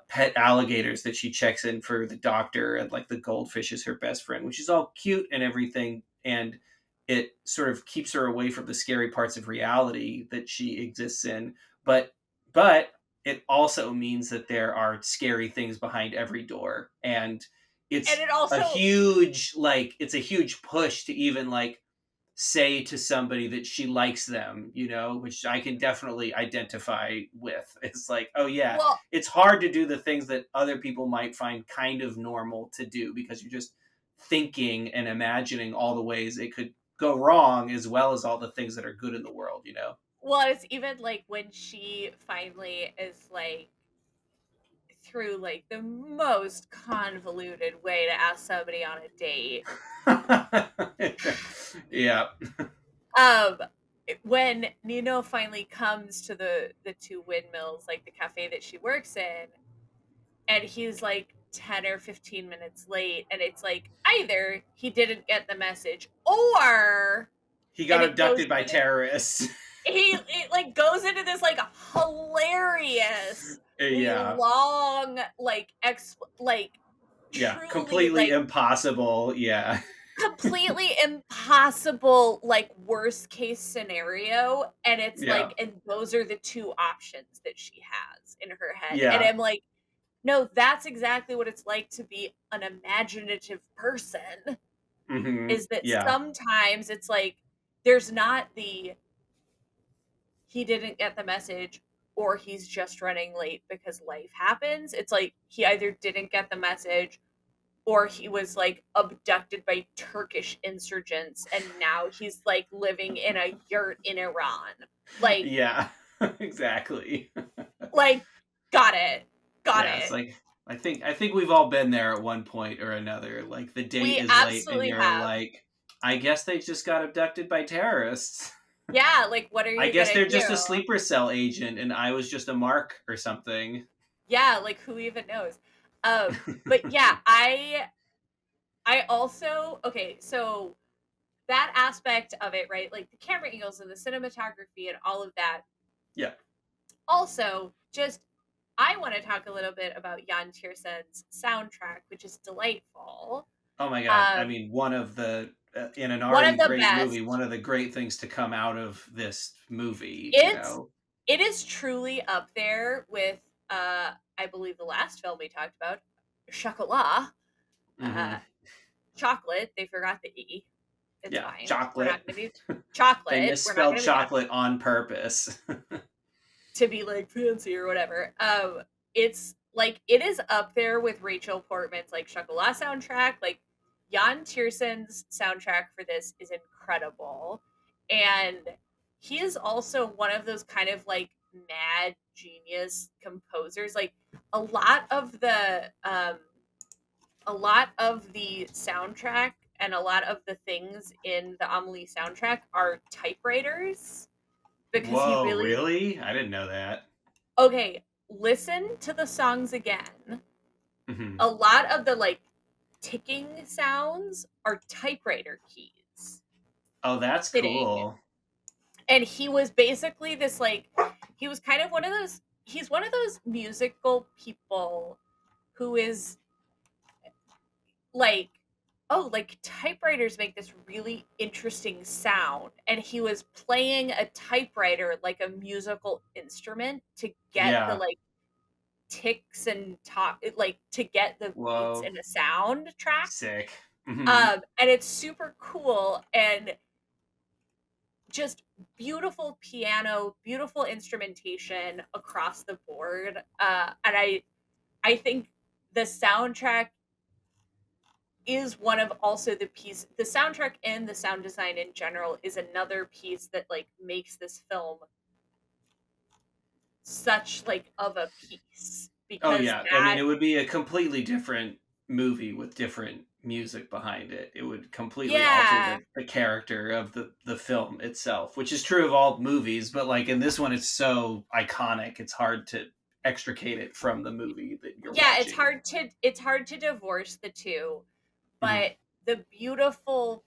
pet alligators that she checks in for the doctor, and like the goldfish is her best friend, which is all cute and everything. And it sort of keeps her away from the scary parts of reality that she exists in. But it also means that there are scary things behind every door. And And it's it a also huge it's a huge push to even like say to somebody that she likes them, which I can definitely identify with. It's like, oh yeah, well, it's hard to do the things that other people might find kind of normal to do because you're just thinking and imagining all the ways it could go wrong as well as all the things that are good in the world. it's even like when she finally is like through like the most convoluted way to ask somebody on a date. Yeah. Um when Nino finally comes to the two windmills, like the cafe that she works in, and he's like 10 or 15 minutes late, and it's like either he didn't get the message, or He and got it goes abducted by into terrorists. it like goes into this like hilarious Yeah. long like Yeah, truly completely like impossible. Yeah. completely impossible like worst case scenario, and it's Yeah. like, and those are the two options that she has in her head, and Yeah. I'm like, no, that's exactly what it's like to be an imaginative person, Mhm. is that Yeah. sometimes it's like there's not the he didn't get the message or he's just running late because life happens. It's like he either didn't get the message or he was like abducted by Turkish insurgents and now he's like living in a yurt in Iran. Like Yeah. Exactly. like got it. Got Yeah, it's it. like I think we've all been there at one point or another. Like the date We is late and absolutely you're have. like, I guess they just got abducted by terrorists. Yeah, like what are I you guess gonna they're do? just a sleeper cell agent and I was just a mark or something. Yeah, like who even knows? But yeah, I also okay, so that aspect of it, right? Like the camera angles and the cinematography and all of that. Yeah. Also, just I want to talk a little bit about Jan Tiersen's soundtrack, which is delightful. Oh my god. I Um, mean, one of the in an one of already the great movie, best. one of the great things to come out of this movie, It's it is truly up there with I believe the last film we talked about, Chocolat. Uh Mhm. chocolate, they forgot the E. It's Yeah, fine. We're not chocolate. gonna be They chocolate. We're not misspelled gonna be that chocolate on purpose. to be like fancy or whatever. It's like it is up there with Rachel Portman's like Chocolat soundtrack. Like Jan Tiersen's soundtrack for this is incredible, and he is also one of those kind of like mad genius composers. Like a lot of the soundtrack and a lot of the things in the Amelie soundtrack are typewriters because he Whoa, really really? I didn't know that. okay, listen to the songs again. Mhm. A lot of the like ticking sounds are typewriter keys. Oh, that's sitting, cool. and he was basically this like he was kind of he's one of those musical people who is like, oh, like typewriters make this really interesting sound, and he was playing a typewriter like a musical instrument to get the Yeah. like ticks and top, like to get the beats Whoa. in a soundtrack. Sick. Hmm. And it's super cool and just beautiful piano, beautiful instrumentation across the board. And I think the soundtrack is one of also the soundtrack and the sound design in general is another piece that like makes this film such like of a piece Oh because yeah. I mean, that it would be a completely different movie with different music behind it. It would completely alter yeah the character of the film itself, which is true of all movies, but like in this one it's so iconic, it's hard to extricate it from the movie that you're yeah watching. it's hard to divorce the two, Hmm. but the beautiful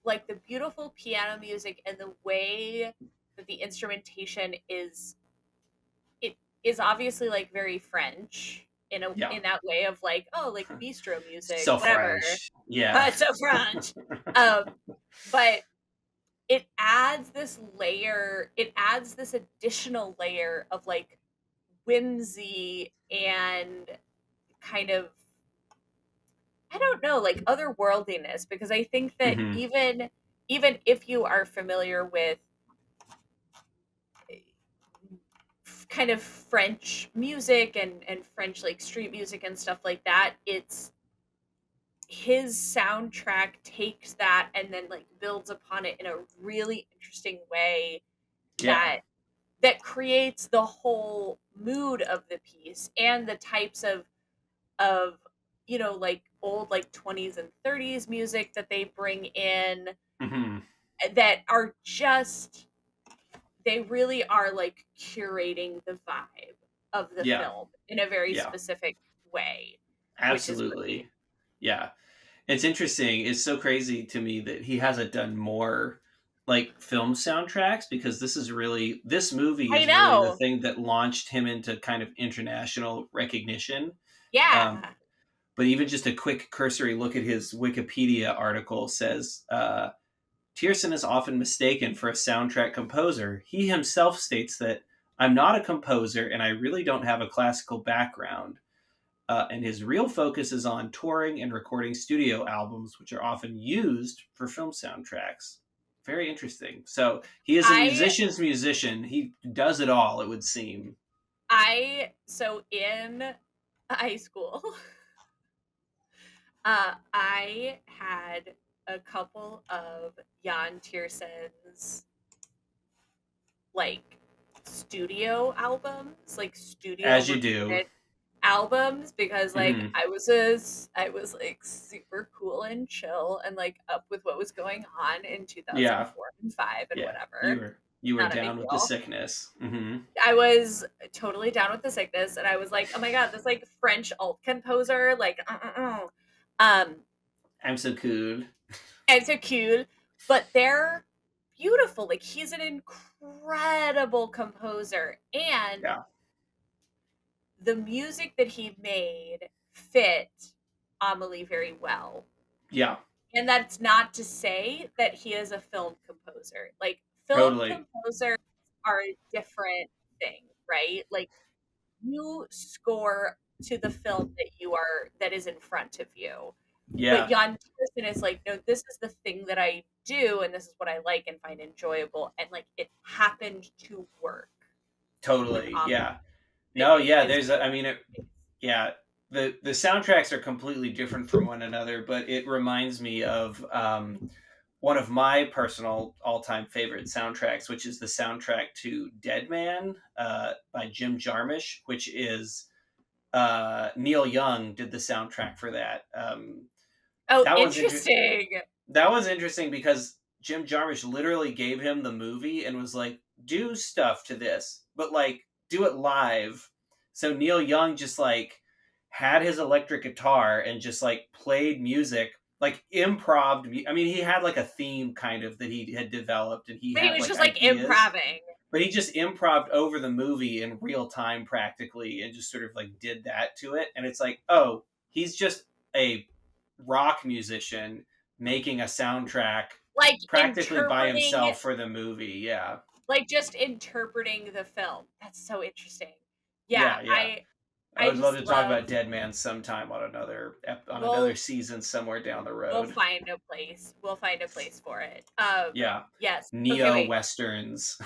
like the beautiful piano music and the way that the instrumentation is it is obviously like very French Yeah. in that way of like, oh, like bistro music, So whatever. French. Yeah. So French. But it adds this additional layer of like whimsy and kind of, I don't know, like otherworldliness, because I think that Hmm. even if you are familiar with kind of French music and French like street music and stuff like that, it's his soundtrack takes that and then like builds upon it in a really interesting way Yeah. that that creates the whole mood of the piece and the types of like old like 20s and 30s music that they bring in Hmm. that are just they really are like curating the vibe of the Yeah. film in a very Yeah. specific way, which is great. Absolutely. Yeah. It's interesting. It's so crazy to me that he hasn't done more like film soundtracks, because this movie I is really the know. thing that launched him into kind of international recognition. Um, Yeah. but even just a quick cursory look at his Wikipedia article says Tiersen is often mistaken for a soundtrack composer. He himself states that I'm not a composer and I really don't have a classical background. And his real focus is on touring and recording studio albums, which are often used for film soundtracks. Very interesting. So he is a I musician's musician. He does it all, it would seem. I so in high school, I had a couple of Jan Tiersen's like studio albums, like studio As you do. recorded albums because like Hmm. I was like super cool and chill and like up with what was going on in Yeah. 2004 and 5 and Yeah. whatever. You were Not a big down with the deal. sickness. Hmm. I was totally down with the sickness and I was like, "Oh my god, this like French alt composer like um I'm so cool. and so cool, but they're beautiful. Like he's an incredible composer and Yeah. the music that he made fit Amelie very well. Yeah. And that's not to say that he is a film composer. Like film Totally. composers are a different thing, right? Like you score to the film that is in front of you. But Yeah. Jan Tiersen is like, no, this is the thing that I do, and this is what I like and find enjoyable, and like it happened to work with Totally. Amelie Yeah. No, in yeah, his there's a, I mean, yeah, the soundtracks are completely different from one another, but it reminds me of one of my personal all-time favorite soundtracks, which is the soundtrack to Dead Man by Jim Jarmusch, which is Neil Young did the soundtrack for that. Oh, That one's interesting. interesting. That was interesting because Jim Jarmusch literally gave him the movie and was like, "Do stuff to this, but like do it live." So Neil Young just like had his electric guitar and just like played music like improv. I mean, he had like a theme kind of that he had developed, and he But he had was like just like ideas, improving. but he just improved over the movie in real time practically, and just sort of like did that to it. And it's like, oh, he's just a rock musician making a soundtrack Like practically by interpreting, himself for the movie. Yeah, like just interpreting the film. That's so interesting. Yeah, yeah, yeah. I I would love just to talk love, about Dead Man sometime on another we'll season somewhere down the we'll road. find a place. We'll find a place for it. Yeah, Yes. Okay, neo wait. westerns.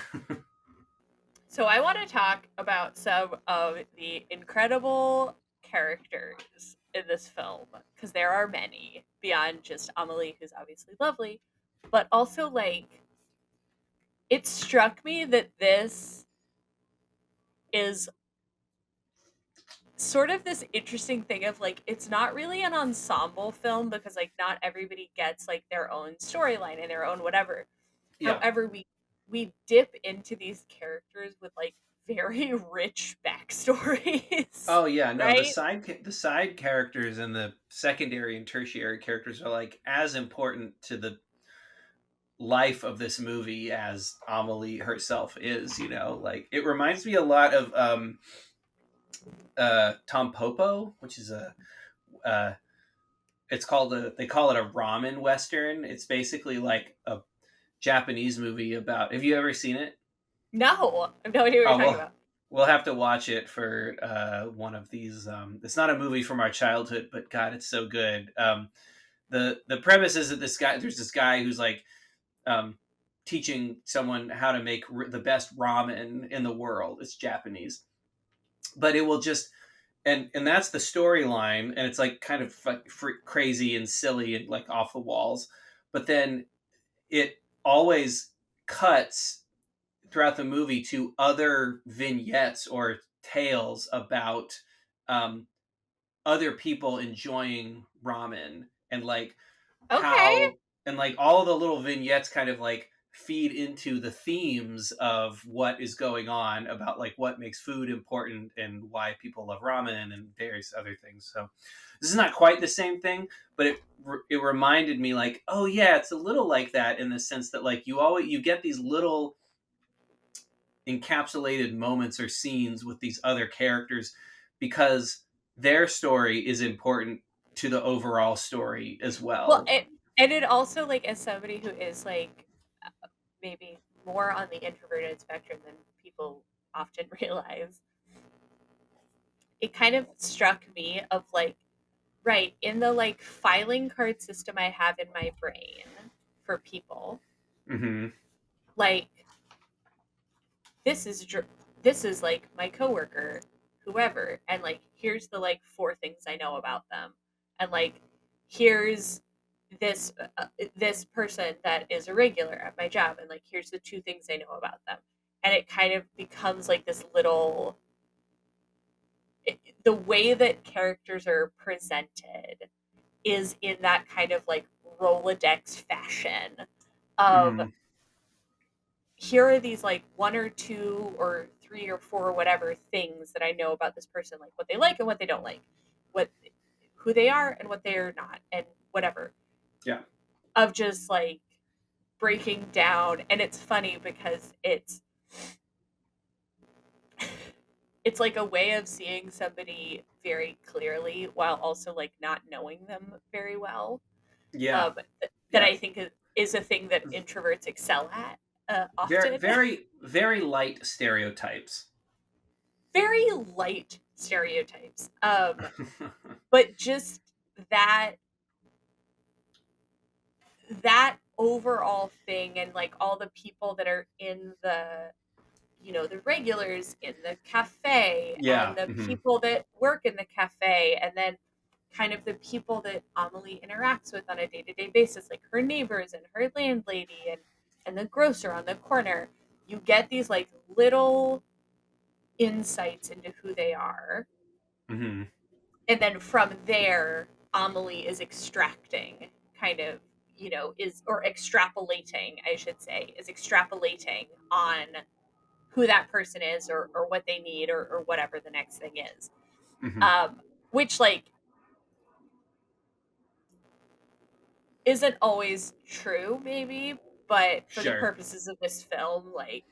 So I want to talk about some of the incredible characters in this film because there are many beyond just Amelie, who's obviously lovely, but also like it struck me that this is sort of this interesting thing of like it's not really an ensemble film because like not everybody gets like their own storyline and their own whatever. Yeah. However, we dip into these characters with like very rich backstories, Oh yeah, no, right? the side characters and the secondary and tertiary characters are like as important to the life of this movie as Amelie herself is, you know? Like it reminds me a lot of Tom Popo, which is a uh it's called a they call it a ramen western. It's basically like a Japanese movie about. Have you ever seen it? No, I have no idea what you're Oh talking well, about. we'll have to watch it for one of these. It's not a movie from our childhood, but God, it's so good. The premise is that there's this guy who's like um, teaching someone how to make the best ramen in the world. It's Japanese, but it will just and that's the storyline, and it's like kind of crazy and silly and like off the walls. But then it always cuts throughout the movie to other vignettes or tales about um, other people enjoying ramen, and like Okay, how and like all the little vignettes kind of like feed into the themes of what is going on about like what makes food important and why people love ramen and various other things. So this is not quite the same thing, but it reminded me like, oh yeah, it's a little like that in the sense that like you get these little encapsulated moments or scenes with these other characters because their story is important to the overall story as well, well. and it also like as somebody who is like maybe more on the introverted spectrum than people often realize, it kind of struck me of like right in the like filing card system I have in my brain for people Hmm. like this is this is like my coworker, whoever, and like here's the like four things I know about them, and like here's this person that is a regular at my job, and like here's the two things I know about them, and it kind of becomes like this little the way that characters are presented is in that kind of like Rolodex fashion of Hmm. here are these like one or two or three or four or whatever things that I know about this person, like what they like and what they don't like, what who they are and what they're not, and whatever. Yeah. Of just like breaking down, and it's funny because it's like a way of seeing somebody very clearly while also like not knowing them very well. Yeah. That Yeah. I think is a thing that introverts excel at Very, often. very, very light stereotypes. Very light stereotypes. But just that that overall thing and like all the people that are in the the regulars in the cafe and Yeah. the Hmm. people that work in the cafe and then kind of the people that Amelie interacts with on a day-to-day basis, like her neighbors and her landlady and the grocer on the corner. You get these like little insights into who they are, Hmm. and then from there Amelie is extracting kind of is or extrapolating I should say is extrapolating on who that person is or what they need or whatever the next thing is, Hmm. um which like isn't always true, maybe, but for the Sure. purposes of this film, like,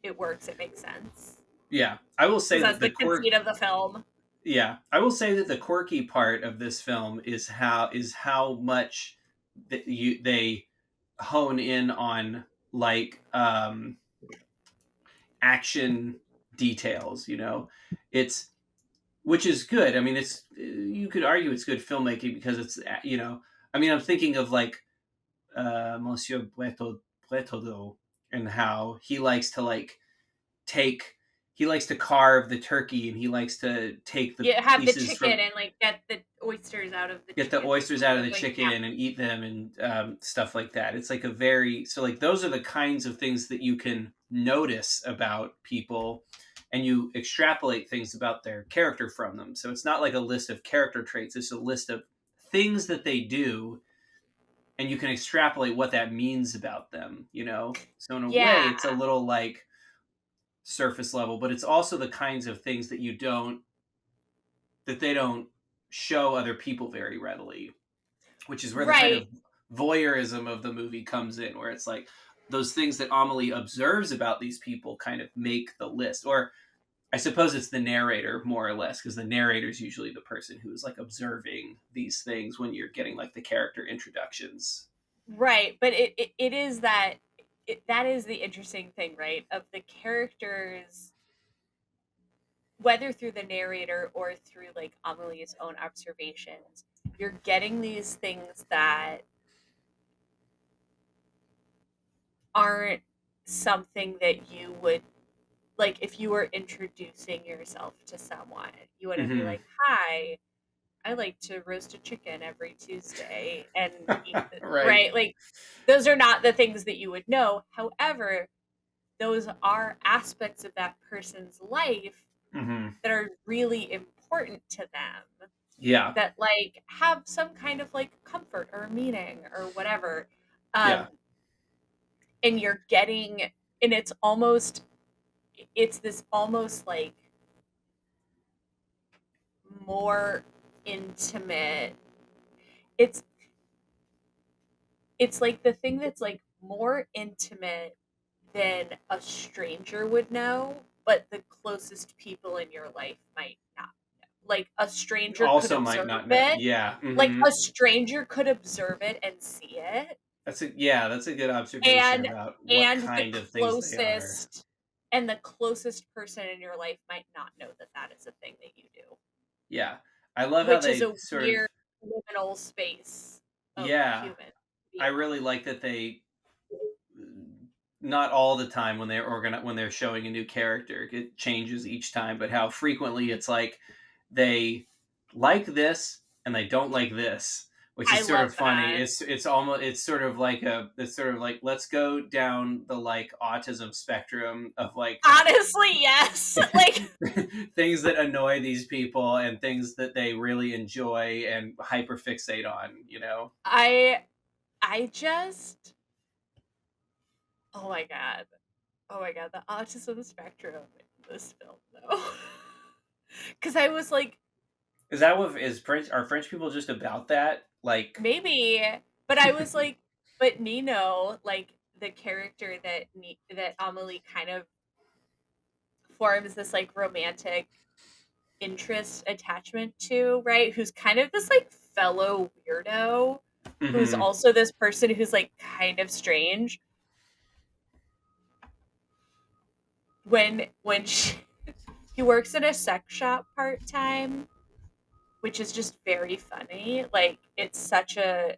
it works, it makes sense. Yeah. I will say Because that that's the the quirk conceit of the film. Yeah, I will say that the quirky part of this film is how much that they hone in on like action details, you know. It's which is good. I mean, it's you could argue it's good filmmaking because it's you know, I mean, I'm thinking of like Monsieur Bretodeau and how he likes to like take he likes to carve the turkey and he likes to take the You have the pieces chicken from and, like, get the oysters out of the get the chicken and oysters out of stuff the like yeah. chicken and eat them and stuff like that. It's like a very so like those are the kinds of things that you can notice about people and you extrapolate things about their character from them. So it's not like a list of character traits, it's a list of things that they do and you can extrapolate what that means about them, you know? So in a way Yeah. it's a little like surface level, but it's also the kinds of things that they don't show other people very readily, which is where the kind Right. of voyeurism of the movie comes in, where it's like those things that Amelie observes about these people kind of make the list. Or I suppose it's the narrator more or less, because the narrator is usually the person who is like observing these things when you're getting like the character introductions. Right, but it is that that is the interesting thing, right? Of the characters, whether through the narrator or through like Amelie's own observations, you're getting these things that aren't something that you would like if you were introducing yourself to someone. You wouldn't be Hmm. like, "Hi, I like to roast a chicken every Tuesday and eat the," Right. right? Like those are not the things that you would know. However, those are aspects of that person's life Hmm. that are really important to them Yeah. that like have some kind of like comfort or meaning or whatever. Um Yeah. and you're getting and it's this almost like more intimate. It's it's like the thing that's like more intimate than a stranger would know, but the closest people in your life might not know. Like a stranger could Also might observe not know. it. Yeah. Like Hmm. a stranger could observe it and see it. That's a good observation And about what and kind of things they are. the closest person in your life might not know that that is a thing that you do, Yeah. I love how which is they a sort of weird liminal space of yeah. human I being. really like that they not all the time when they're showing a new character, it changes each time, but how frequently it's like they like this and they don't like this, which I is sort love of funny. that. It's almost it's sort of like let's go down the like autism spectrum of like Honestly, yes. Like things that annoy these people and things that they really enjoy and hyperfixate on, you know? I I just oh my god. Oh my god, the autism spectrum in this film though. Cuz I was like Is that what is French? Are French people just about that? Like, maybe, but I was like but Nino, like the character that Amelie kind of forms this like romantic interest attachment to, right? Who's kind of this like fellow weirdo who's hmm also this person who's like kind of strange when he works in a sex shop part-time, which is just very funny. Like it's such a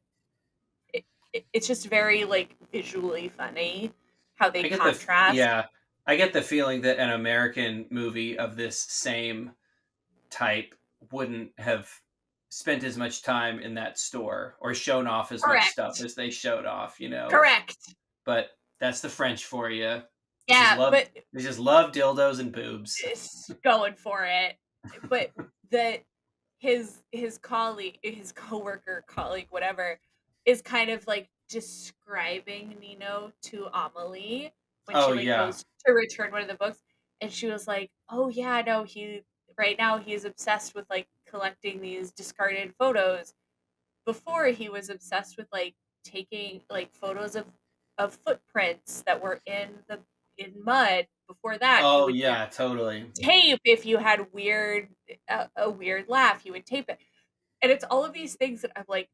it's just very like visually funny how they I get contrast. I get the feeling that an American movie of this same type wouldn't have spent as much time in that store or shown off as much stuff Correct. as they showed off, you know. Correct. But that's the French for you. Yeah, but They just love dildos and boobs. it's going for it. But the his colleague, his coworker, colleague, whatever, is kind of like describing Nino to Amelie when Oh she like yeah. goes to return one of the books, and she was like, "Oh yeah, no, he right now he's obsessed with like collecting these discarded photos." before he was obsessed with like taking like photos of footprints that were in mud. Before that, he Oh would use yeah, totally. tape if you had a weird laugh, he would tape it. And it's all of these things that I'm like,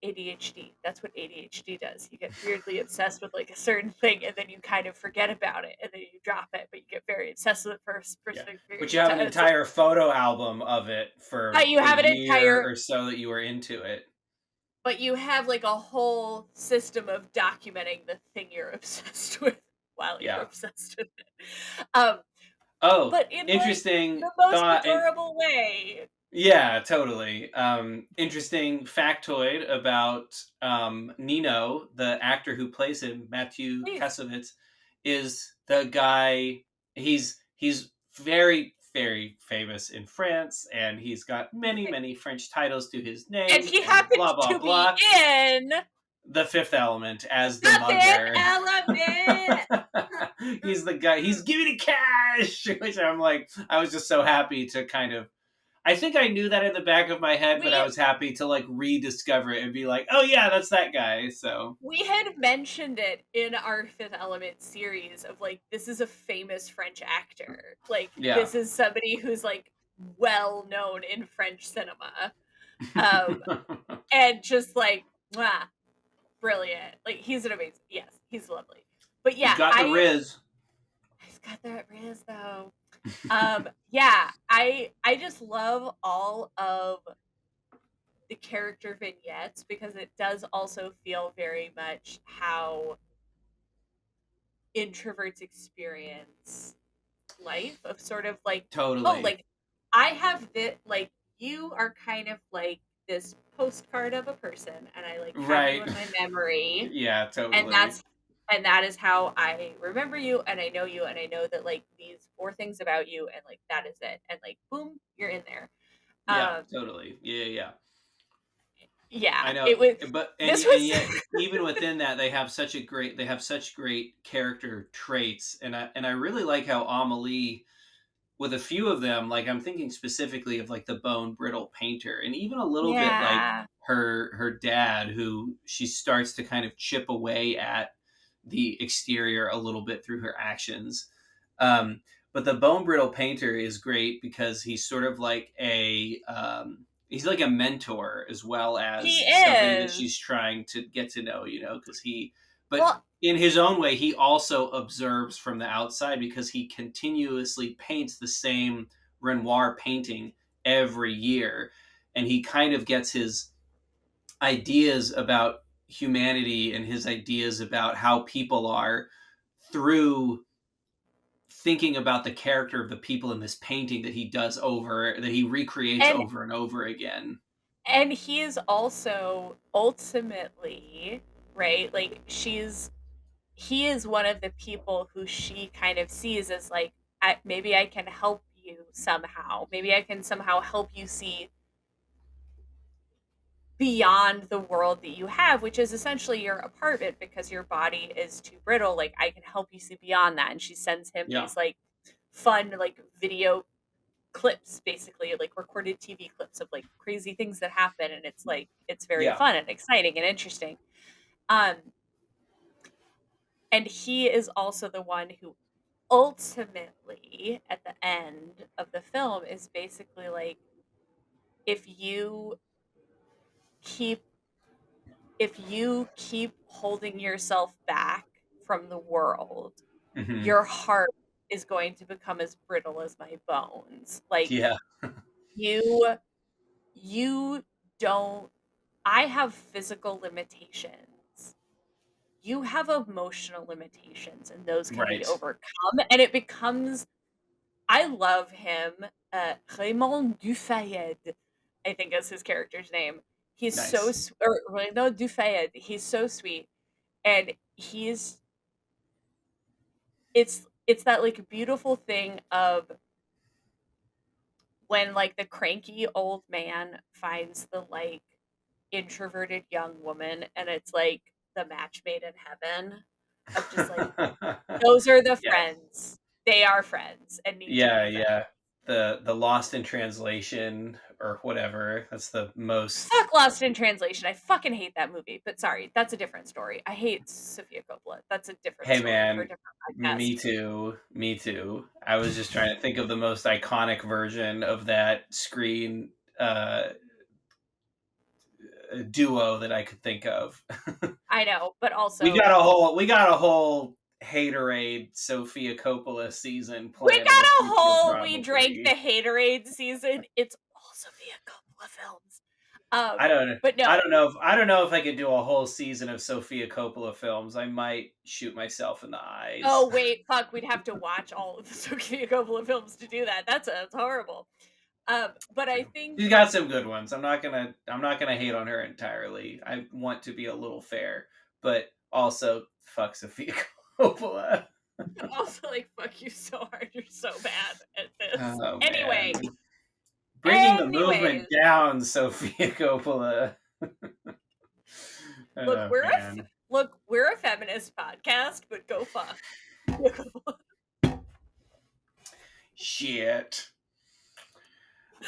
ADHD. That's what ADHD does. You get weirdly obsessed with like a certain thing and then you kind of forget about it and then you drop it, but you get very obsessed with it for a Yeah. specific But period you of have an time. So entire photo album of it for you the have an year entire or so that you were into it. but you have like a whole system of documenting the thing you're obsessed with while you're Yeah. obsessed with it. Um, Oh, but in like interesting the most thought. And adorable way. yeah, totally. Interesting factoid about Nino, the actor who plays him, Matthew Please. Kasovitz, is the guy. He's very very famous in France, and he's got many many French titles to his And name, he and happened blah blah to be blah. in The Fifth Element as the The Fifth mugger. Element. He's the guy. He's giving me cash, which I'm like, I was just so happy to kind of. I think I knew that in the back of my head, but I we was happy to like rediscover it and be like, oh yeah, that's that guy. So we had mentioned it in our Fifth Element series of like this is a famous French actor. Like yeah, this is somebody who's like well known in French cinema. Um and just like mwah, brilliant. Like he's an amazing. Yes, he's lovely. But he's yeah, got the Riz. he's got that Riz though. Yeah, I just love all of the character vignettes because it does also feel very much how introverts experience life of sort of like, oh, Totally like I have this like you are kind of like this postcard of a person and I like have you right. in my memory Yeah, and totally. that is how I remember you and I know you and I know that like these four things about you and like that is it and like boom you're in there. Yeah, Um totally. Yeah, yeah. I yeah, know, it was but this and was yet even within that they have such great character traits, and I really like how Amelie, with a few of them, like I'm thinking specifically of like the bone brittle painter, and even a little bit like yeah. her dad, who she starts to kind of chip away at the exterior a little bit through her actions. Um, but the bone brittle painter is great because he's like a mentor as well He as somebody that is. she's trying to get to know, because but Well, in his own way, he also observes from the outside because he continuously paints the same Renoir painting every year. And he kind of gets his ideas about humanity and his ideas about how people are through thinking about the character of the people in this painting that he recreates and over and over again. he is also ultimately, right? Like he is one of the people who she kind of sees as like maybe I can help you somehow. Maybe I can somehow help you see beyond the world that you have, which is essentially your apartment because your body is too brittle. Like I can help you see beyond that. And she sends him Yeah. these like fun like video clips basically like recorded TV clips of like crazy things that happen and it's like it's very Yeah. fun and exciting and interesting. Um and he is also the one who ultimately at the end of the film is basically like if you keep if you keep holding yourself back from the world, Hmm. your heart is going to become as brittle as my bones. Like Yeah. you you don't I have physical limitations. You have emotional limitations and those can be Right. overcome and it becomes I love him. Raymond Dufayed, I think is his character's name. He's so Nice. or Raymond Dufayed. He's so sweet, and he's it's that like beautiful thing of when like the cranky old man finds the like introverted young woman, and it's like the match made in heaven of just like those are the Yes. friends. They are friends and need to be Yeah, friends. yeah. the Lost in Translation or whatever. That's the most. Fuck Lost in Translation. I fucking hate that movie. But sorry, that's a different story. I hate Sofia Coppola. That's a different Hey story for a man, different podcast. me too. Me too. I was just trying to think of the most iconic version of that screen uh duo that I could think of. I know, but we also got a whole we got a whole haterade Sophia Coppola season we planned in got the a future whole we drank the probably. haterade season. It's all Sofia Coppola films. I don't But I no. don't know if I could do a whole season of Sophia Coppola films. I might shoot myself in the eyes. Oh wait, fuck, we'd have to watch all of the Sofia Coppola films to do that. That's horrible. But I True. think She's got some good ones. I'm not gonna hate on her entirely. I want to be a little fair, but also fuck Sophia Coppola. also like fuck you so hard. You're so bad at this. Oh Anyway, man, bringing the movement anyways, down, Sophia Coppola. look, Oh man, we're a feminist podcast, but go fuck. shit.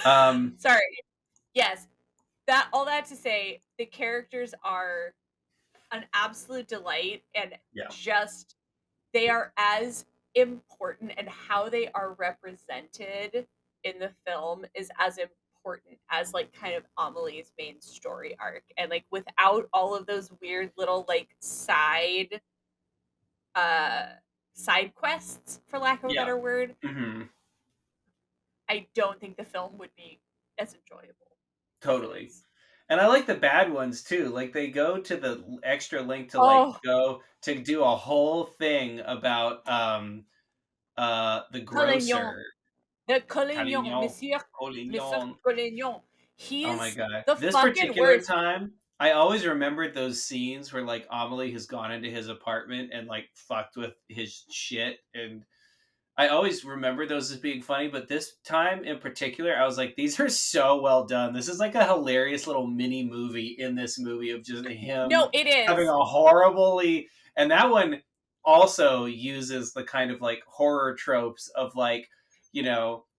Um, Sorry. Yes, that all that to say, the characters are an absolute delight and yeah, just they are as important and how they are represented in the film is as important as like kind of Amelie's main story arc and like without all of those weird little like uh side quests for lack of a yeah. better word, Hmm. I don't think the film would be as enjoyable as it Totally. is. And I like the bad ones too. Like they go to the extra link to like Oh, go to do a whole thing about the Collignon, grocer the Collignon, Calignon. Monsieur Collignon. Collignon. Oh my He's god. the This fucking particular worst. time, I always remembered those scenes where like Amelie has gone into his apartment and like fucked with his shit, and I always remember those as being funny, but this time in particular, I was like, these are so well done. This is like a hilarious little mini movie in this movie of just him No, it having is. a horribly, and that one also uses the kind of like horror tropes of like,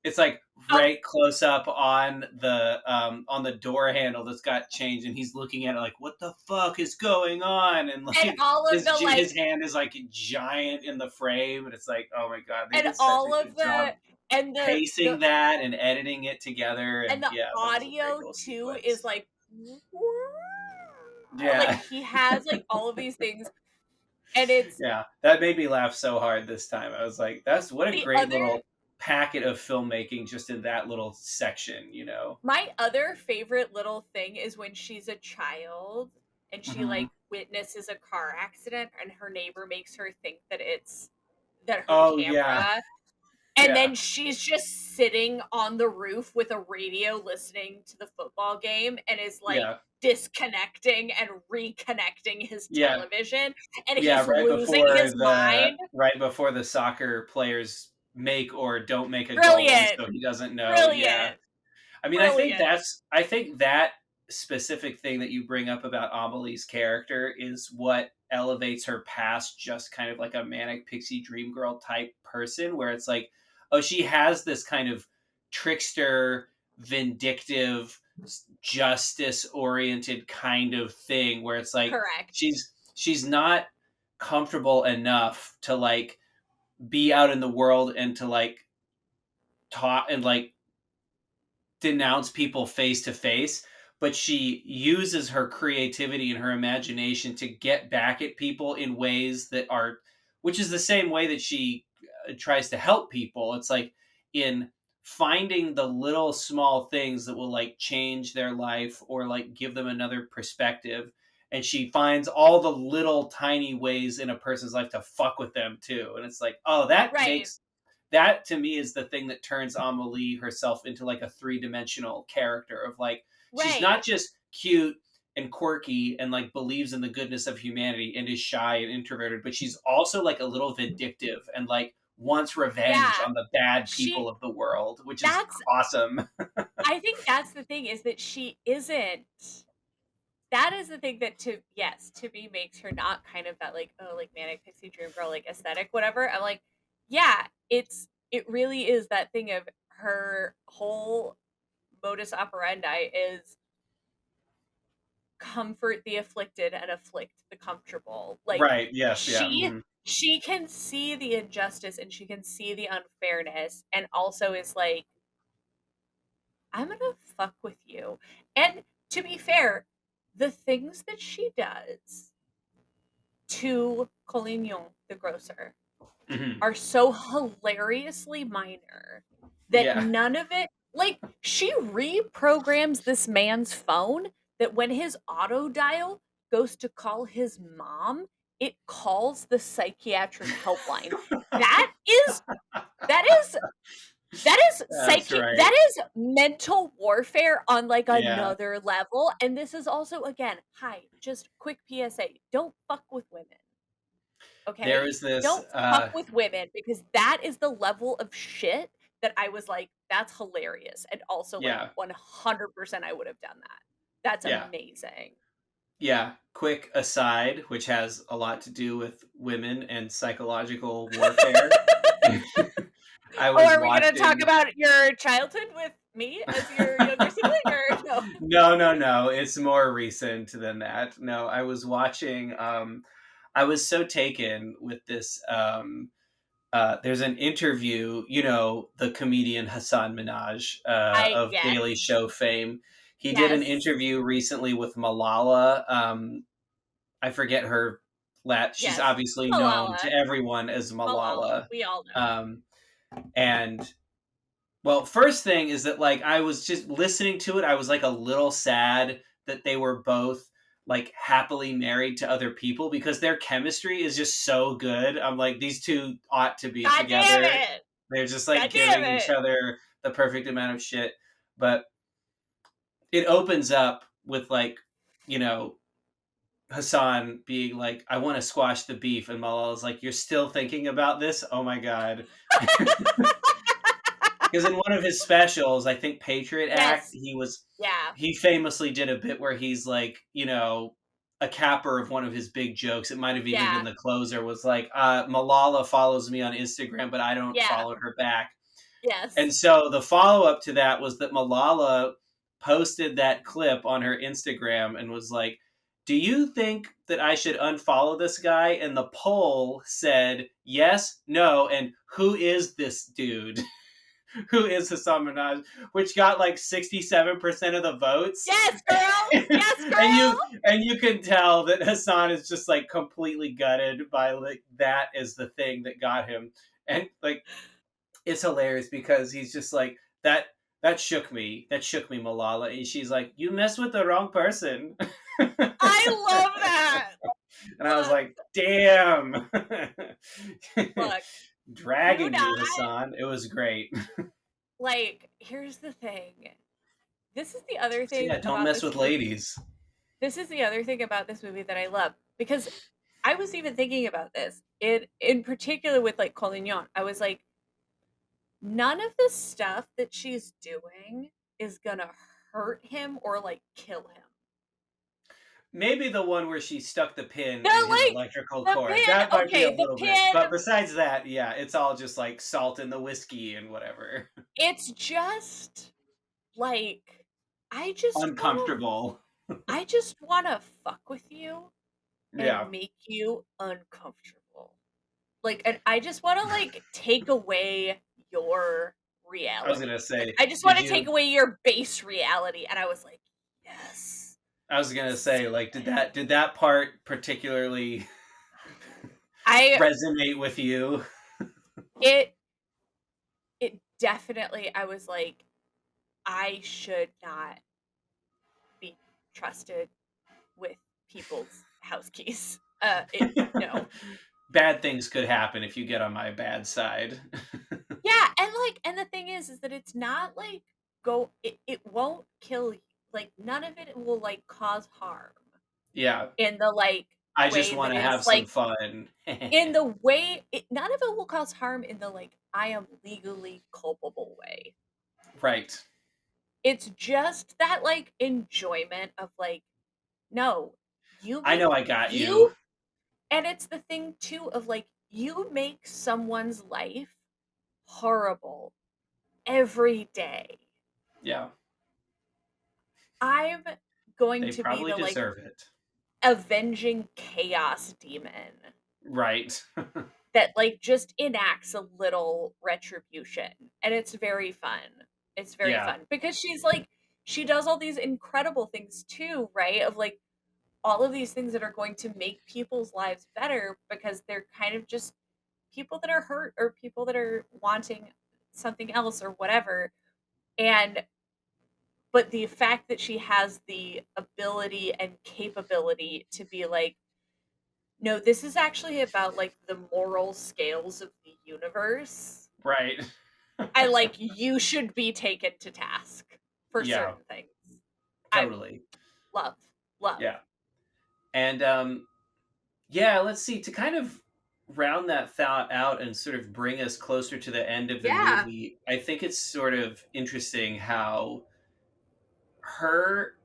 it's like Oh, right close up on the door handle that's got changed, and he's looking at it like, what the fuck is going on? And and like all of the his like hand is like giant in the frame, and it's like, oh my god, they and did such a all of good job the and pacing that and editing it together. And and the yeah, that was a great audio little too is sequence. like like Yeah. he has like all of these things and it's Yeah, that made me laugh so hard this time. I was like, that's what a the great other little packet of filmmaking just in that little section. my other favorite little thing is when she's a child and she Hmm. like witnesses a car accident and her neighbor makes her think that it's that her Oh yeah. camera. And Yeah. then she's just sitting on the roof with a radio listening to the football game and is like Yeah. disconnecting and reconnecting his Yeah. television and Yeah, he's losing his mind. right before the soccer players make or don't make a goal, and Brilliant. so he doesn't know. Yeah. Brilliant. I mean, Brilliant. I think that specific thing that you bring up about Amelie's character is what elevates her past just kind of like a manic pixie dream girl type person, where it's like, oh, she has this kind of trickster, vindictive, justice oriented kind of thing where it's like Correct. she's not comfortable enough to like be out in the world and to like talk and like denounce people face to face, but she uses her creativity and her imagination to get back at people in ways that are, which is the same way that she tries to help people. It's like in finding the little small things that will like change their life or like give them another perspective. And she finds all the little tiny ways in a person's life to fuck with them too. And it's like, oh, Right. that to me is the thing that turns Amelie herself into like a three-dimensional character of like she's Right. not just cute and quirky and like believes in the goodness of humanity and is shy and introverted, but she's also like a little vindictive and like wants revenge Yeah. on the bad She people of the world, which is that's awesome. I think that's the thing is that she isn't that is the thing that to yes, to me makes her not kind of that like, oh, like manic pixie dream girl, like aesthetic, whatever. I'm like, yeah, it really is that thing of her whole modus operandi is comfort the afflicted and afflict the comfortable. Like Right. Yes. Yeah. she she can see the injustice and she can see the unfairness and also is like, I'm gonna fuck with you. And to be fair, the things that she does to Collignon, the grocer, Hmm. are so hilariously minor that Yeah. none of it, like, she reprograms this man's phone that when his auto dial goes to call his mom, it calls the psychiatric helpline. That is that is That's right. that is mental warfare on like Yeah. another level. And this is also again, hi, just quick PSA. Don't fuck with women. There Okay? is this. Don't fuck with women because that is the level of shit that I was like, that's hilarious. And also like Yeah. 100% I would have done that. That's Yeah. amazing. Yeah. Quick aside, which has a lot to do with women and psychological warfare. I Oh, was are we gonna talk watching. about your childhood with me as your younger sibling or no? No, no, no. It's more recent than that. No, I was watching. I was so taken with this. There's an interview. The comedian Hassan Minaj of Yes. Daily Show fame. He did an Yes. interview recently with Malala. I forget her. She's Yes. obviously known to Malala. everyone as Malala. Malala. We all know. Um, and Well, first thing is that like I was just listening to it, I was like a little sad that they were both like happily married to other people because their chemistry is just so good. I'm like these two ought to be God damn together. it. They're just God like damn giving each it. other the perfect amount of shit. But it opens up with like, you know, Hassan being like, I want to squash the beef. And Malala's like, you're still thinking about this? Oh my God. Because in one of his specials, I think Patriot Act, Yes. Yeah. he famously did a bit where he's like, a capper of one of his big jokes. It might have even been Yeah. the closer. Was like, Malala follows me on Instagram, but I don't Yeah. follow her back. And Yes. so the follow up to that was that Malala posted that clip on her Instagram and was like, "Do you think that I should unfollow this guy?" And the poll said yes, no, and who is this dude? Who is Hassan Minaj, which got like 67% of the votes. Yes, girl. Yes, and girl. you and you can tell that Hassan is just like completely gutted by like that is the thing that got him. And like it's hilarious because he's just like that shook me. That shook me, Malala. And she's like, you mess with the wrong person. And I love that. I was Look, like, damn. look. Do Dragging not you, Hassan. It was great. like here's the thing. This is the other So thing yeah, don't about mess this with movie. ladies. This is the other thing about this movie that I love because I was even thinking about this. In particular with like Collignon. I was like, none of the stuff that she's doing is gonna hurt him or like kill him. Maybe the one where she stuck the pin in They're his like electrical the cord. pin. That might be a Okay, the little bit. pin. But besides that, yeah, it's all just like salt in the whiskey and whatever. It's just like I just wanna Uncomfortable. I just wanna fuck with you and Yeah. make you uncomfortable. Like, and I just wanna like take away your I was gonna reality. Like, say, I just did wanna take you away your base reality. And I was like, yes, I was gonna say, like, did sibling. that part particularly I resonate with you? it it definitely I was like, I should not be trusted with people's house keys. No. Bad things could happen if you get on my bad side. Yeah, and like and the thing is that it's not like it won't kill you. Like none of it will like cause harm Yeah. in the like I just way that want to is have some like fun. in the way none of it will cause harm in the like I am legally culpable way. Right. It's just that like enjoyment of like no, you I make know I got you. you and it's the thing too of like you make someone's life horrible. every day, Yeah. I'm going They to be probably the like deserve it. avenging chaos demon Right. that like just enacts a little retribution. And it's very fun. It's very Yeah. fun because she's like, she does all these incredible things too, right? Of like all of these things that are going to make people's lives better because they're kind of just people that are hurt or people that are wanting something else or whatever. And but the fact that she has the ability and capability to be like, no, this is actually about like the moral scales of the universe. Right. I like you should be taken to task for Yeah, certain things. I totally. love, love. Yeah. And yeah, let's see, to kind of round that thought out and sort of bring us closer to the end of the Yeah. movie, I think it's sort of interesting how her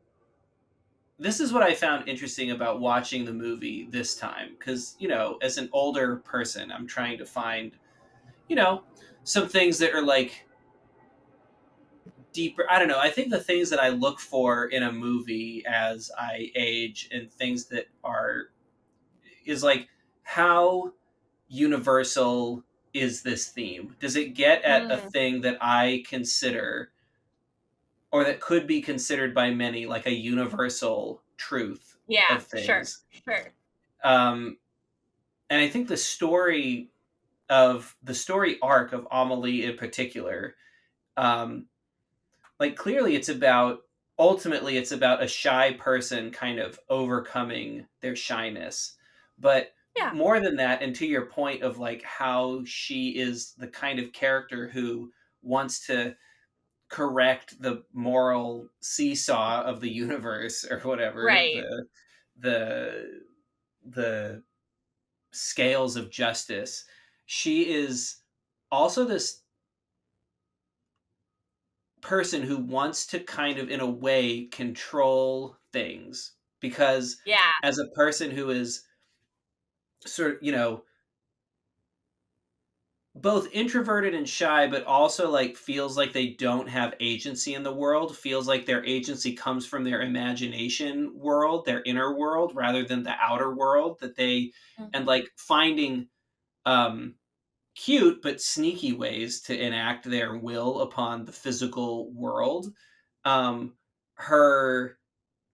this is what I found interesting about watching the movie this time, cuz as an older person, I'm trying to find, you know, some things that are like deeper. I don't know. I think the things that I look for in a movie as I age and things that are is like, how universal is this theme? Does it get at a Mm, thing that I consider, or that could be considered by many, like a universal truth yeah, of sure, things? sure. Um, and I think the story arc of Amelie in particular, um, like clearly ultimately it's about a shy person kind of overcoming their shyness, but Yeah, more than that, and to your point of like how she is the kind of character who wants to correct the moral seesaw of the universe, or whatever, right. the scales of justice. She is also this person who wants to kind of, in a way, control things, because Yeah, as a person who is sort of, both introverted and shy, but also like feels like they don't have agency in the world, feels like their agency comes from their imagination world, their inner world, rather than the outer world that they, and mhm. like finding um cute but sneaky ways to enact their will upon the physical world. um her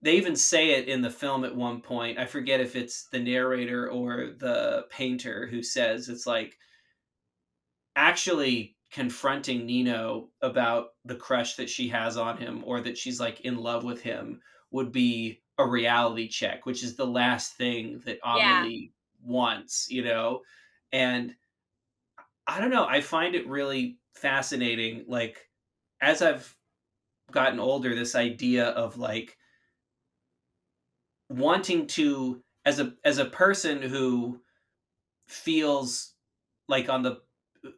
They even say it in the film at one point. I forget if it's the narrator or the painter who says, it's like, actually confronting Nino about the crush that she has on him, or that she's like in love with him, would be a reality check, which is the last thing that Yeah, Amelie wants. And I don't know, I find it really fascinating, like, as I've gotten older, this idea of like wanting to, as a person who feels like, on the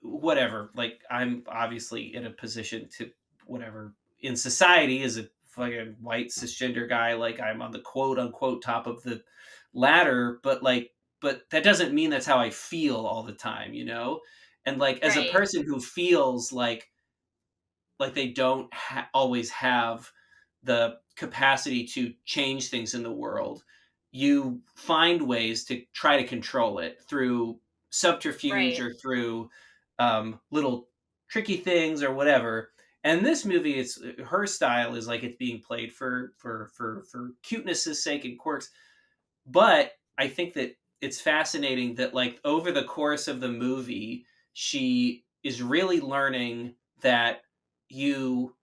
whatever, like, I'm obviously in a position to, whatever, in society, as a fucking white cisgender guy, like, I'm on the quote unquote top of the ladder, but that doesn't mean that's how I feel all the time. And like, as a right, person who feels like they don't always have the capacity to change things in the world, you find ways to try to control it through subterfuge, right, or through little tricky things, or whatever. And this movie, it's her style is like, it's being played for cuteness's sake and quirks. But I think that it's fascinating that, like, over the course of the movie, she is really learning that you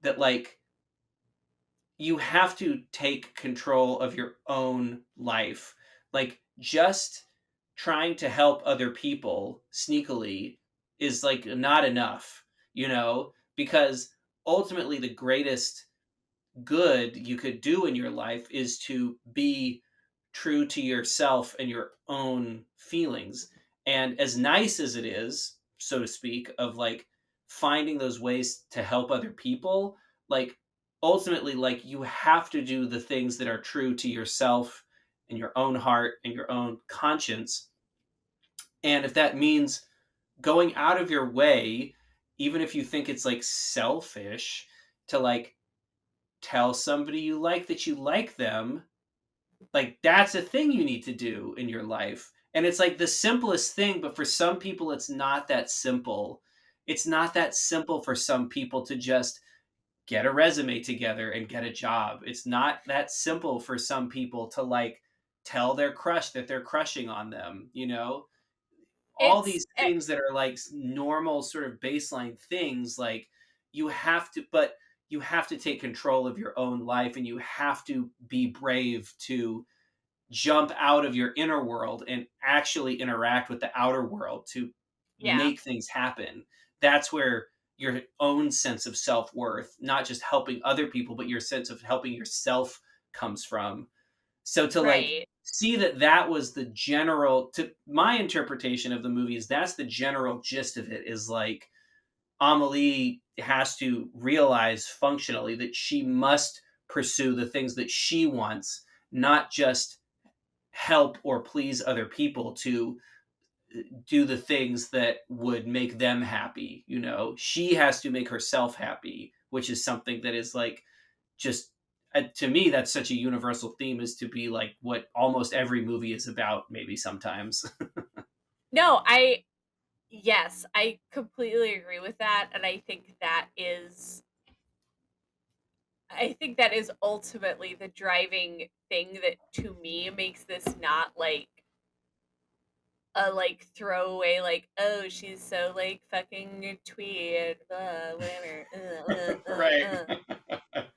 that like you have to take control of your own life. Like, just trying to help other people sneakily is like not enough, because ultimately the greatest good you could do in your life is to be true to yourself and your own feelings. And as nice as it is, so to speak, of like finding those ways to help other people, like, ultimately, like, you have to do the things that are true to yourself and your own heart and your own conscience. And if that means going out of your way, even if you think it's like selfish to like tell somebody you like that you like them, like that's a thing you need to do in your life. And it's like the simplest thing, but for some people it's not that simple. It's not that simple for some people to just get a resume together and get a job. It's not that simple for some people to like tell their crush that they're crushing on them, you know? All It's these things that are like normal sort of baseline things, like you have to, but you have to take control of your own life and you have to be brave to jump out of your inner world and actually interact with the outer world to yeah, make things happen. That's where your own sense of self-worth, not just helping other people, but your sense of helping yourself comes from. So to like right. see that that was the general, to my interpretation of the movie is that's the general gist of it, is like Amelie has to realize functionally that she must pursue the things that she wants, not just help or please other people to do the things that would make them happy. You know, she has to make herself happy, which is something that is like just to me that's such a universal theme, is to be like what almost every movie is about maybe sometimes. No, yes, I completely agree with that, and I think that is ultimately the driving thing that to me makes this not like a like throwaway like, oh, she's so like fucking twee, whatever. Right.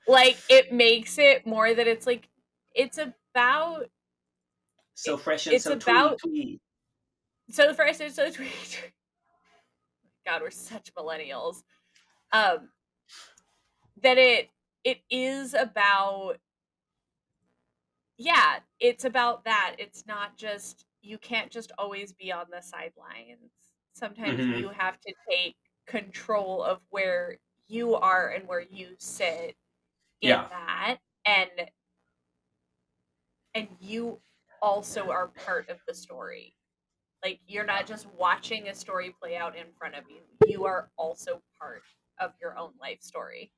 Like it makes it more that it's like it's about So fresh and it's so twee about twee. so the first is so twee. God, we're such millennials. Um, that it is about, yeah, it's about that. It's not just, you can't just always be on the sidelines. Sometimes Hmm. you have to take control of where you are and where you sit in Yeah. that, and you also are part of the story. Like you're not just watching a story play out in front of you. You are also part of your own life story.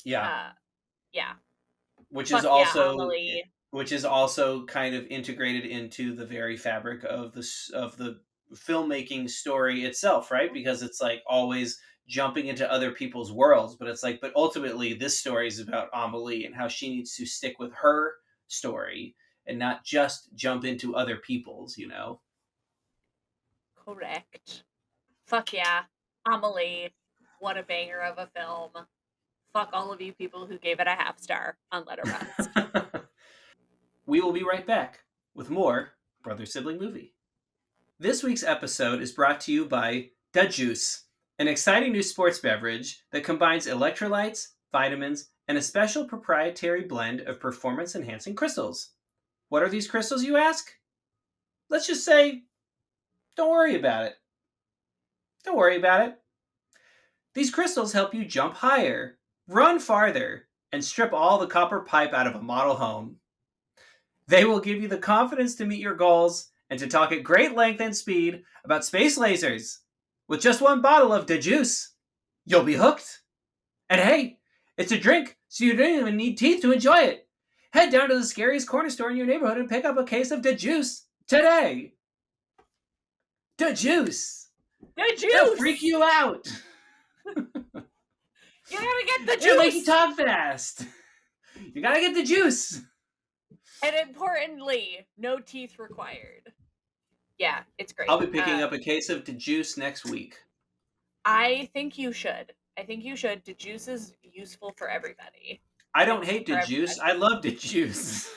Yeah. Uh yeah. which is Fuck yeah, also Amelie. which is also kind of integrated into the very fabric of the filmmaking story itself, right? Because it's like always jumping into other people's worlds, but it's like, but ultimately this story is about Amelie and how she needs to stick with her story and not just jump into other people's, you know. Correct. Fuck yeah. Amelie. What a banger of a film. Fuck all of you people who gave it a half star on LetterBoxd. We will be right back with more Brother Sibling Movie. This week's episode is brought to you by Da Juice, an exciting new sports beverage that combines electrolytes, vitamins, and a special proprietary blend of performance enhancing crystals. What are these crystals, you ask? Let's just say, don't worry about it. Don't worry about it. These crystals help you jump higher, run farther, and strip all the copper pipe out of a model home. They will give you the confidence to meet your goals and to talk at great length and speed about space lasers. With just one bottle of the juice, you'll be hooked. And hey, it's a drink, so you don't even need teeth to enjoy it. Head down to the scariest corner store in your neighborhood and pick up a case of the juice today. The juice. The It'll freak juice! you out. You gotta get the It'll make you juice! talk fast. You gotta get the juice. And importantly, no teeth required. Yeah, it's I'll great. be picking up a case of the juice next week. I think you should. I think you should. The juice is useful for everybody. I don't It's hate for the juice. I everybody. love the juice.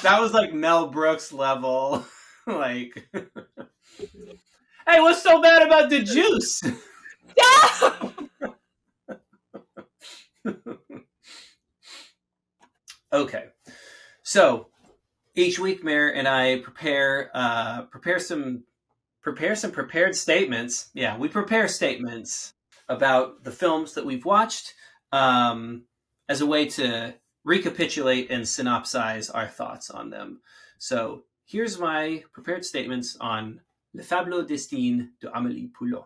That was like Mel Brooks level. Like, hey, what's so bad about the juice? Stop! Okay, so each week, Mayor and I prepare some prepared statements. Yeah, we prepare statements about the films that we've watched, um, as a way to recapitulate and synopsize our thoughts on them. So Here's my prepared statements on Le Fabuleux Destin de Amélie Poulain.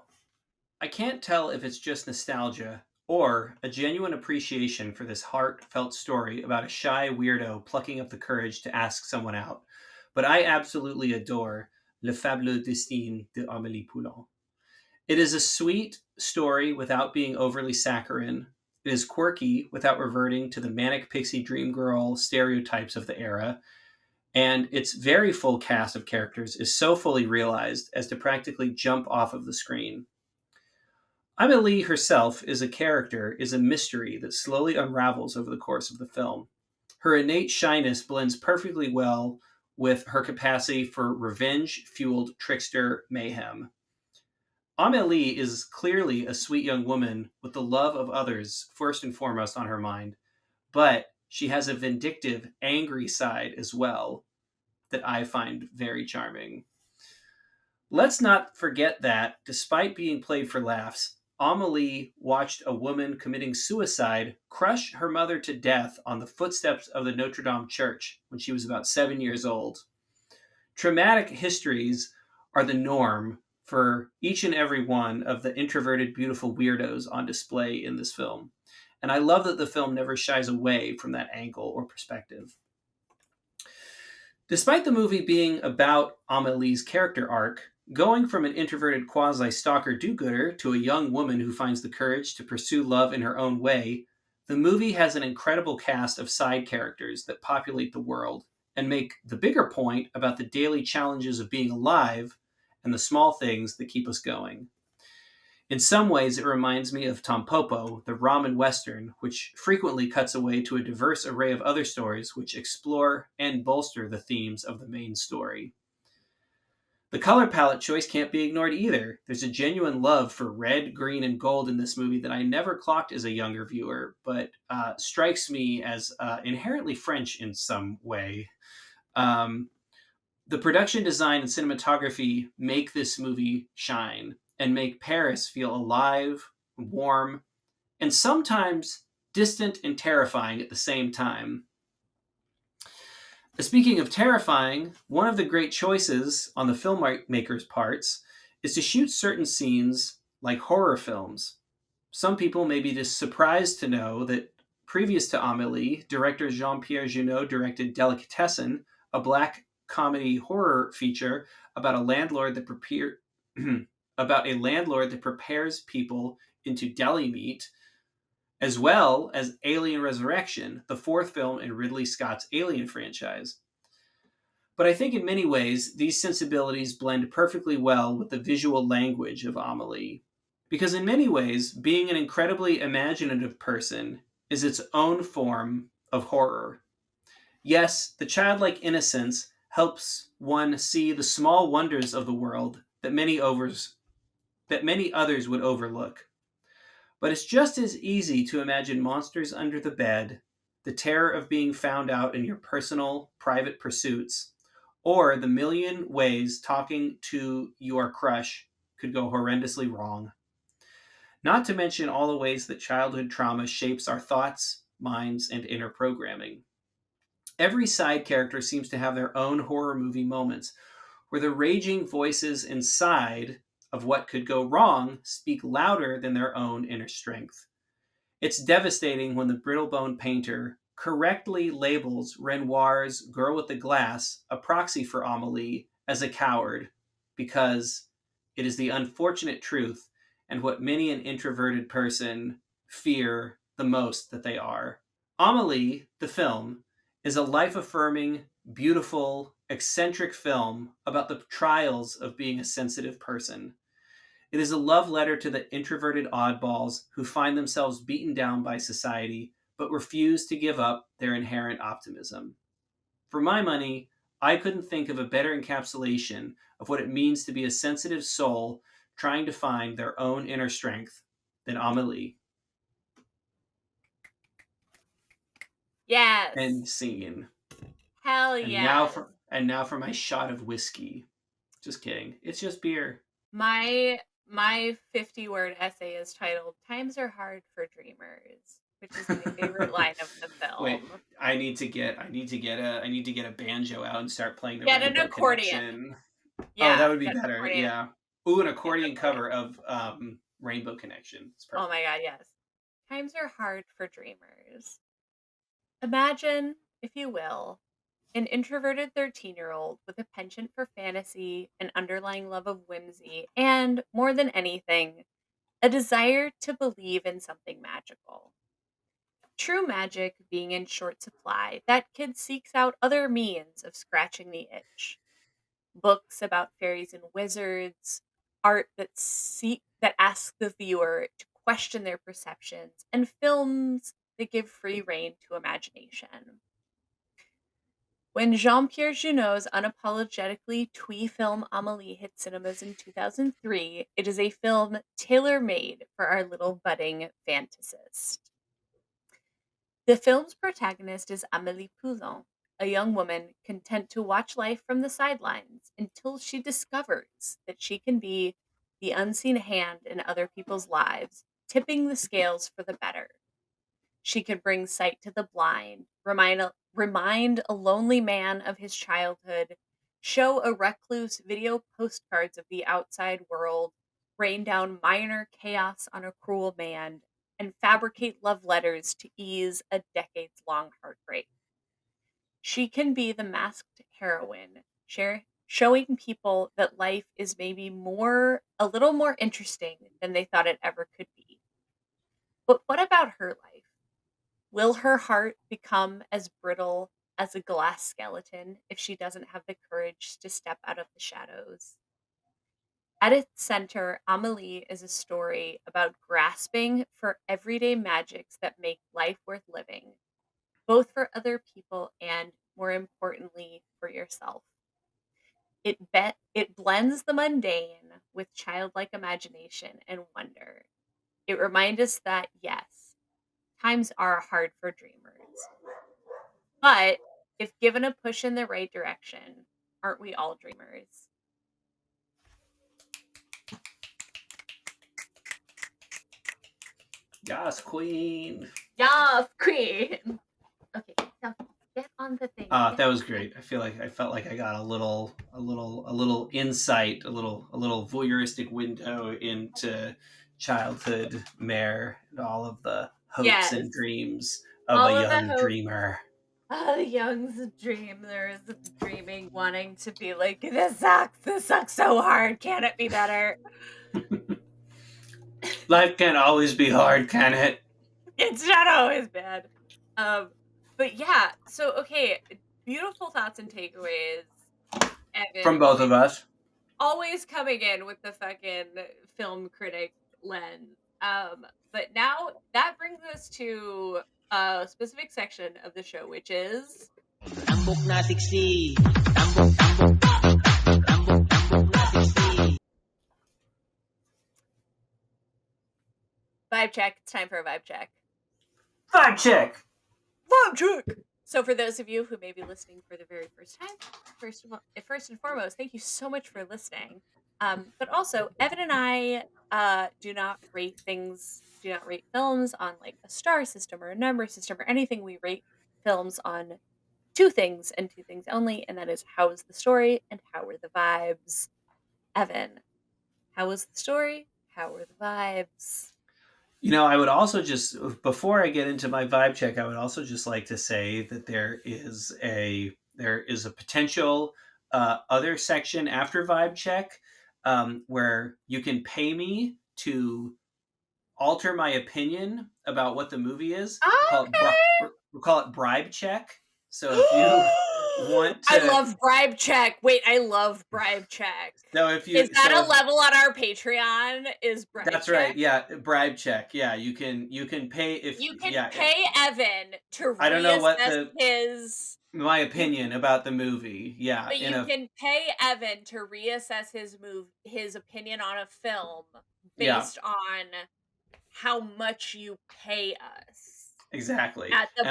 I can't tell if it's just nostalgia or a genuine appreciation for this heartfelt story about a shy weirdo plucking up the courage to ask someone out, but I absolutely adore Le Fabuleux Destin de Amélie Poulain. It is a sweet story without being overly saccharine. It is quirky without reverting to the manic pixie dream girl stereotypes of the era, and its very full cast of characters is so fully realized as to practically jump off of the screen. Amelie herself is a mystery that slowly unravels over the course of the film. Her innate shyness blends perfectly well with her capacity for revenge fueled trickster mayhem. Amelie is clearly a sweet young woman with the love of others first and foremost on her mind, but she has a vindictive, angry side as well that I find very charming. Let's not forget that, despite being played for laughs, Amelie watched a woman committing suicide crush her mother to death on the footsteps of the Notre Dame church when she was about 7 years old. Traumatic histories are the norm for each and every one of the introverted, beautiful weirdos on display in this film. And I love that the film never shies away from that angle or perspective. Despite the movie being about Amelie's character arc, going from an introverted quasi stalker do gooder to a young woman who finds the courage to pursue love in her own way, the movie has an incredible cast of side characters that populate the world and make the bigger point about the daily challenges of being alive and the small things that keep us going. In some ways, it reminds me of Tom Popo, the ramen western, which frequently cuts away to a diverse array of other stories which explore and bolster the themes of the main story. The color palette choice can't be ignored either. There's a genuine love for red, green, and gold in this movie that I never clocked as a younger viewer, but strikes me as inherently French in some way. Um, the production design and cinematography make this movie shine and make Paris feel alive, warm, and sometimes distant and terrifying at the same time. Speaking of terrifying, one of the great choices on the filmmaker's parts is to shoot certain scenes like horror films. Some people may be just surprised to know that previous to Amelie, director Jean Pierre Junot directed Delicatessen, a black comedy horror feature about a landlord that about a landlord that prepares people into deli meat, as well as Alien Resurrection, the fourth film in Ridley Scott's Alien franchise. But I think in many ways, these sensibilities blend perfectly well with the visual language of Amelie. Because in many ways, being an incredibly imaginative person is its own form of horror. Yes, the childlike innocence helps one see the small wonders of the world that many others would overlook. But it's just as easy to imagine monsters under the bed, the terror of being found out in your personal, private pursuits, or the million ways talking to your crush could go horrendously wrong. Not to mention all the ways that childhood trauma shapes our thoughts, minds, and inner programming. Every side character seems to have their own horror movie moments where the raging voices inside of what could go wrong speak louder than their own inner strength. It's devastating when the brittle-boned painter correctly labels Renoir's Girl with the Glass, a proxy for Amelie, as a coward, because it is the unfortunate truth and what many an introverted person fear the most that they are. Amelie, the film, is a life-affirming, beautiful, eccentric film about the trials of being a sensitive person. It is a love letter to the introverted oddballs who find themselves beaten down by society but refuse to give up their inherent optimism. For my money, I couldn't think of a better encapsulation of what it means to be a sensitive soul trying to find their own inner strength than Amelie. Yes. End scene. Hell yes. And now for my shot of whiskey. Just kidding. It's just beer. My 50-word essay is titled Times Are Hard for Dreamers, which is my favorite line of the Wait, film. I need to get a banjo out and start playing the Get an Rainbow accordion. Connection. Oh, that Yeah, would be get an better. accordion. Yeah. Ooh, an Get an accordion accordion. cover of Rainbow Connection. It's Oh perfect. my god, yes. Times are hard for dreamers. Imagine, if you will, an introverted 13-year-old with a penchant for fantasy, an underlying love of whimsy, and, more than anything, a desire to believe in something magical. True magic being in short supply, that kid seeks out other means of scratching the itch. Books about fairies and wizards, art that asks the viewer to question their perceptions, and films that give free rein to imagination. When Jean-Pierre Junot's unapologetically twee film Amelie hit cinemas in 2003, it is a film tailor-made for our little budding fantasist. The film's protagonist is Amélie Poulain, a young woman content to watch life from the sidelines until she discovers that she can be the unseen hand in other people's lives, tipping the scales for the better. She could bring sight to the blind, remind a lonely man of his childhood, show a recluse video postcards of the outside world, rain down minor chaos on a cruel man, and fabricate love letters to ease a decades long heartbreak. She can be the masked heroine, showing people that life is maybe a little more interesting than they thought it ever could be. But what about her life? Will her heart become as brittle as a glass skeleton if she doesn't have the courage to step out of the shadows? At its center, Amelie is a story about grasping for everyday magics that make life worth living, both for other people and, more importantly, for yourself. It blends the mundane with childlike imagination and wonder. It reminds us that, yes, times are hard for dreamers. But if given a push in the right direction, aren't we all dreamers? Yas, queen. Yes, queen. Okay, now get on the thing. Get That on was great. I felt like I got a little insight, a little voyeuristic window into childhood Mare and all of the hopes and Yes. dreams of a All of the young hope. dreamer. Oh, the young's dream. There's dreaming, wanting to be like, this sucks. This sucks so hard. Can it be better? Life can't always be hard, can it? It's not always bad. Um, but yeah, so okay, beautiful thoughts and takeaways, From Evan. both of us. Always coming in with the fucking film critic lens. But now that brings us to a specific section of the show, which is Tambok na siksi. Tambok, tambok, tambok, tambok na siksi. vibe check. It's time for a vibe check. Fact check. Vibe check. So, for those of you who may be listening for the very first time, first and foremost, thank you so much for listening. But also, Evan and I do not rate things, do not rate films on like a star system or a number system or anything. We rate films on two things and two things only, and that is how is the story and how are the vibes. Evan, how was the story? How were the vibes? You know, I would also just, before I get into my vibe check, I would also just like to say that there is a potential other section after vibe check where you can pay me to alter my opinion about what the movie is. Okay. We call it bribe check. So if you want I to, love bribe check. Wait, I love bribe check. so if Is you, that so a if, level on our Patreon? Is bribe that's right, check? yeah, bribe check, yeah, you can pay if, You can yeah, pay Evan to I don't know what reassess the his my you opinion about the movie. Yeah, but in you a can pay Evan to reassess his opinion on a film yeah, based on how much you pay us exactly. at the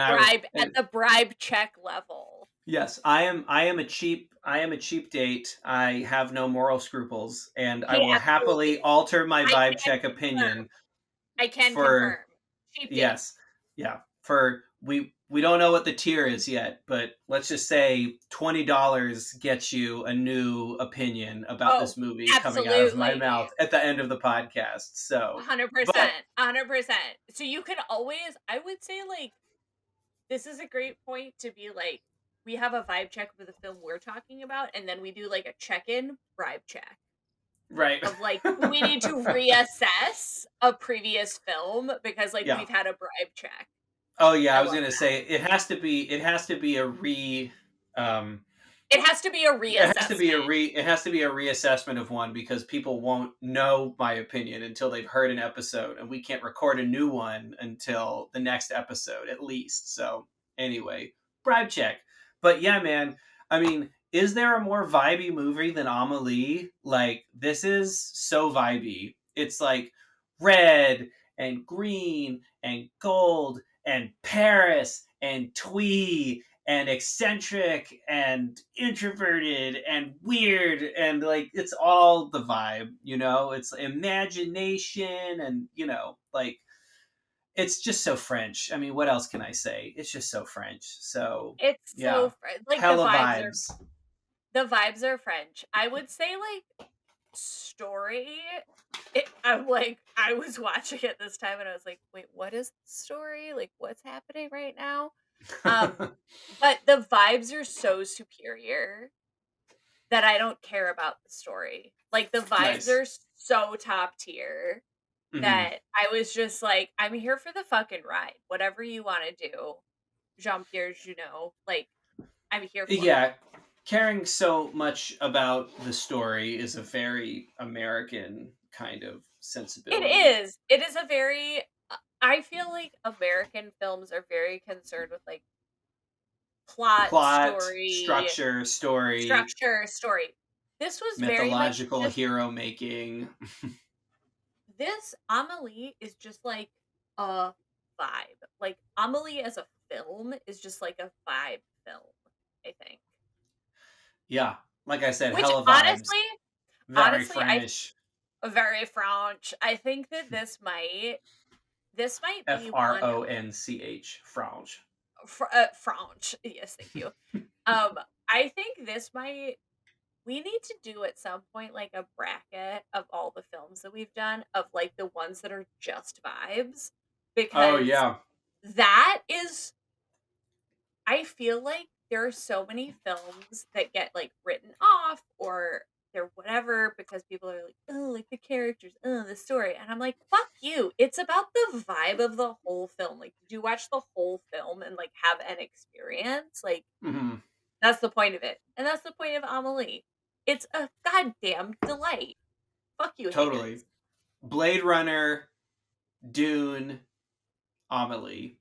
And I bribe check level. yes, I am a cheap date. I have no moral scruples, and I He will happily absolutely. alter my I vibe can check confirm. opinion I can for confirm. Cheap date. yes, yeah, for we don't know what the tier is yet, but let's just say $20 gets you a new opinion about Oh, this movie coming out of my absolutely. mouth at the end of the podcast. So, but 100%. 100%. So you can always, I would say, like, this is a great point to be like, we have a vibe check with the film we're talking about, and then we do like a check-in bribe check right. of like, do we need to reassess a previous film because like Yeah. we've had a bribe check. Oh yeah, I I was love gonna that. say it has to be a um It has to be a reassessment. it has to be a reassessment of one because people won't know my opinion until they've heard an episode, and we can't record a new one until the next episode at least. So anyway, bribe check. But yeah, man, I mean, is there a more vibey movie than Amelie? Like, this is so vibey. It's like red and green and gold and Paris and twee and eccentric and introverted and weird, and like it's all the vibe, it's imagination, and like it's just so French. I mean, what else can I say? It's just so French. So It's so yeah, like hella vibes. the vibes are French. I would say like story. I'm like I was watching it this time and I was like, wait, what is the story? Like what's happening right now? Um, but the vibes are so superior that I don't care about the story. Like the vibes Nice. are so top tier Hmm. that I was just like, I'm here for the fucking ride. Whatever you want to do, Jean Pierre Junot, like I'm here for it. Yeah, caring so much about the story is a very American kind of It sensibility. is. It is a very I feel like American films are very concerned with like plot, Plot, story, structure, story, structure, story. This was very much mythological just hero making. this Amelie is just like a vibe. Like Amelie as a film is just like a vibe film, I think. Yeah, like I said, Which hella vibes. honestly, Very honestly, I French. very French. I think that this might be one Fronch. French. French. Yes, thank you. I think this might we need to do at some point like a bracket of all the films that we've done of like the ones that are just vibes Oh because yeah. that is I feel like there are so many films that get like written off or they're whatever because people are like, oh, like the characters, oh, the story. And I'm like, fuck you. It's about the vibe of the whole film. Like, did you watch the whole film and like have an experience? Like, Hmm. that's the point of it. And that's the point of Amelie. It's a goddamn delight. Fuck you, Totally. haters. Blade Runner, Dune, Amelie.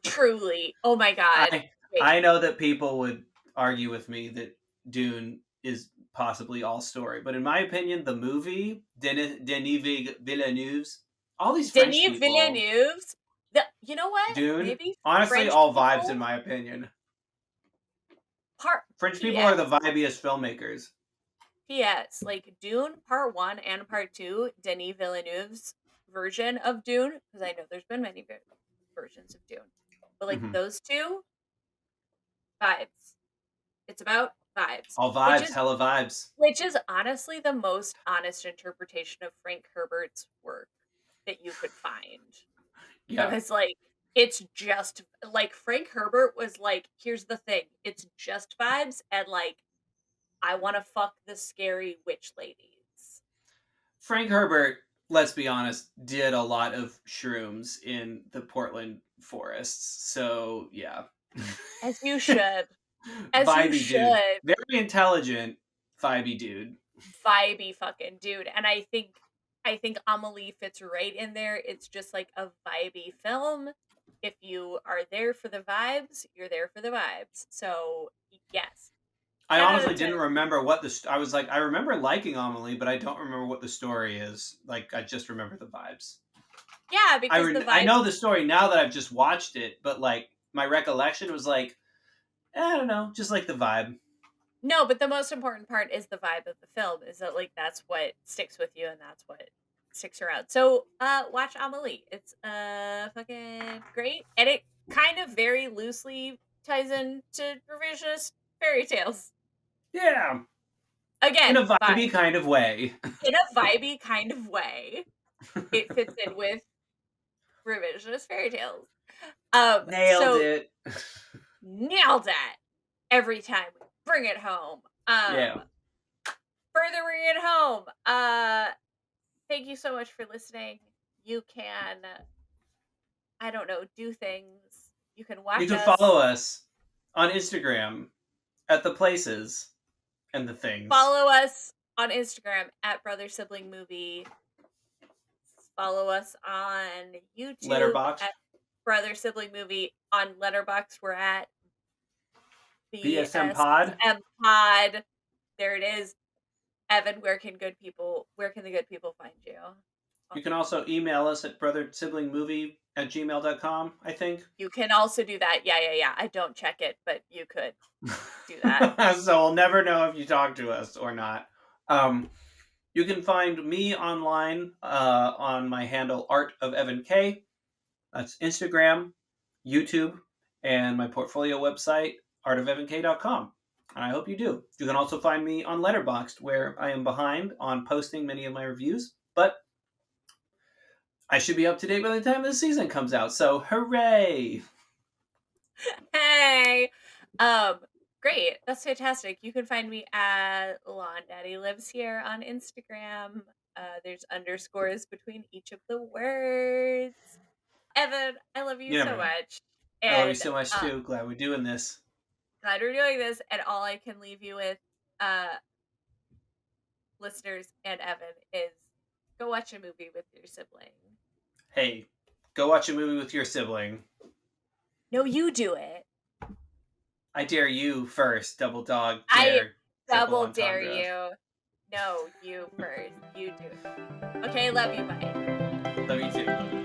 Truly. Oh my God. I Wait. I know that people would argue with me that Dune is possibly all story, but in my opinion, the movie Denis Villeneuve's, all these French Denis people, Villeneuve's you know what? Dune, Maybe honestly, French all vibes in people my opinion. part French people are the PS vibiest filmmakers. PS like Dune Part 1 and Part 2, Denis Villeneuve's version of Dune because I know there's been many versions of Dune. But like Hmm. those two vibes. It's about vibes, All which vibes, is hella vibes. honestly the most honest interpretation of Frank Herbert's work that you could find. Yeah. Because like it's just like Frank Herbert was like, here's the thing, it's just vibes and like I want to fuck the scary witch ladies. Frank Herbert, let's be honest, did a lot of shrooms in the Portland forests. So, yeah. As you should. As you Vibey dude. should. Very intelligent, vibey dude. Vibey fucking dude. And I think Amelie fits right in there. It's just like a vibey film. If you are there for the vibes, you're there for the vibes. So, yes. I 10 out honestly of 10. didn't remember what I was like, I remember liking Amelie, but I don't remember what the story is. Like, I just remember the vibes. Yeah, because the I vibes know the story now that I've just watched it, but like, my recollection was like, I don't know, just like the vibe. No, but the most important part is the vibe of the film. Is that like that's what sticks with you and that's what sticks around. So watch Amelie. It's fucking great. And it kind of very loosely ties into revisionist fairy tales. Yeah. In Again, a vibey kind of way. in a vibey kind of way, it fits in with revisionist fairy tales. Nailed So it. nailed it every time we bring it home. Yeah. Further bringing it home. Thank you so much for listening. You can, I don't know, do things. You can You watch can us. follow us on Instagram at the places and the things. Follow us on Instagram at Brother Sibling Movie. Follow us on YouTube LetterBoxd. at Brother Sibling Movie. On LetterBoxd, we're at BSM Pod. BSM Pod. There it is. Evan, where can the good people find you? You can also email us at brothersiblingmovie@gmail.com, I think. You can also do that. Yeah. I don't check it, but you could do that. So we'll never know if you talk to us or not. You can find me online on my handle Art of Evan K. That's Instagram, YouTube, and my portfolio website, artofevank.com. And I hope you do. You can also find me on LetterBoxd, where I am behind on posting many of my reviews, but I should be up to date by the time the season comes out. So hooray! Hey, great. That's fantastic. You can find me at Lawn Daddy Lives Here on Instagram. There's underscores between each of the words. Evan, I love you so much. I love you And so much too. Glad we're doing this. glad we're doing this. And all I can leave you with, listeners and Evan, is go watch a movie with your sibling. Hey, go watch a movie with your sibling. No, you do it. I dare you first, double dog I dare. double dare you. No, you first. You do it. Okay, love you. Bye. Love you too.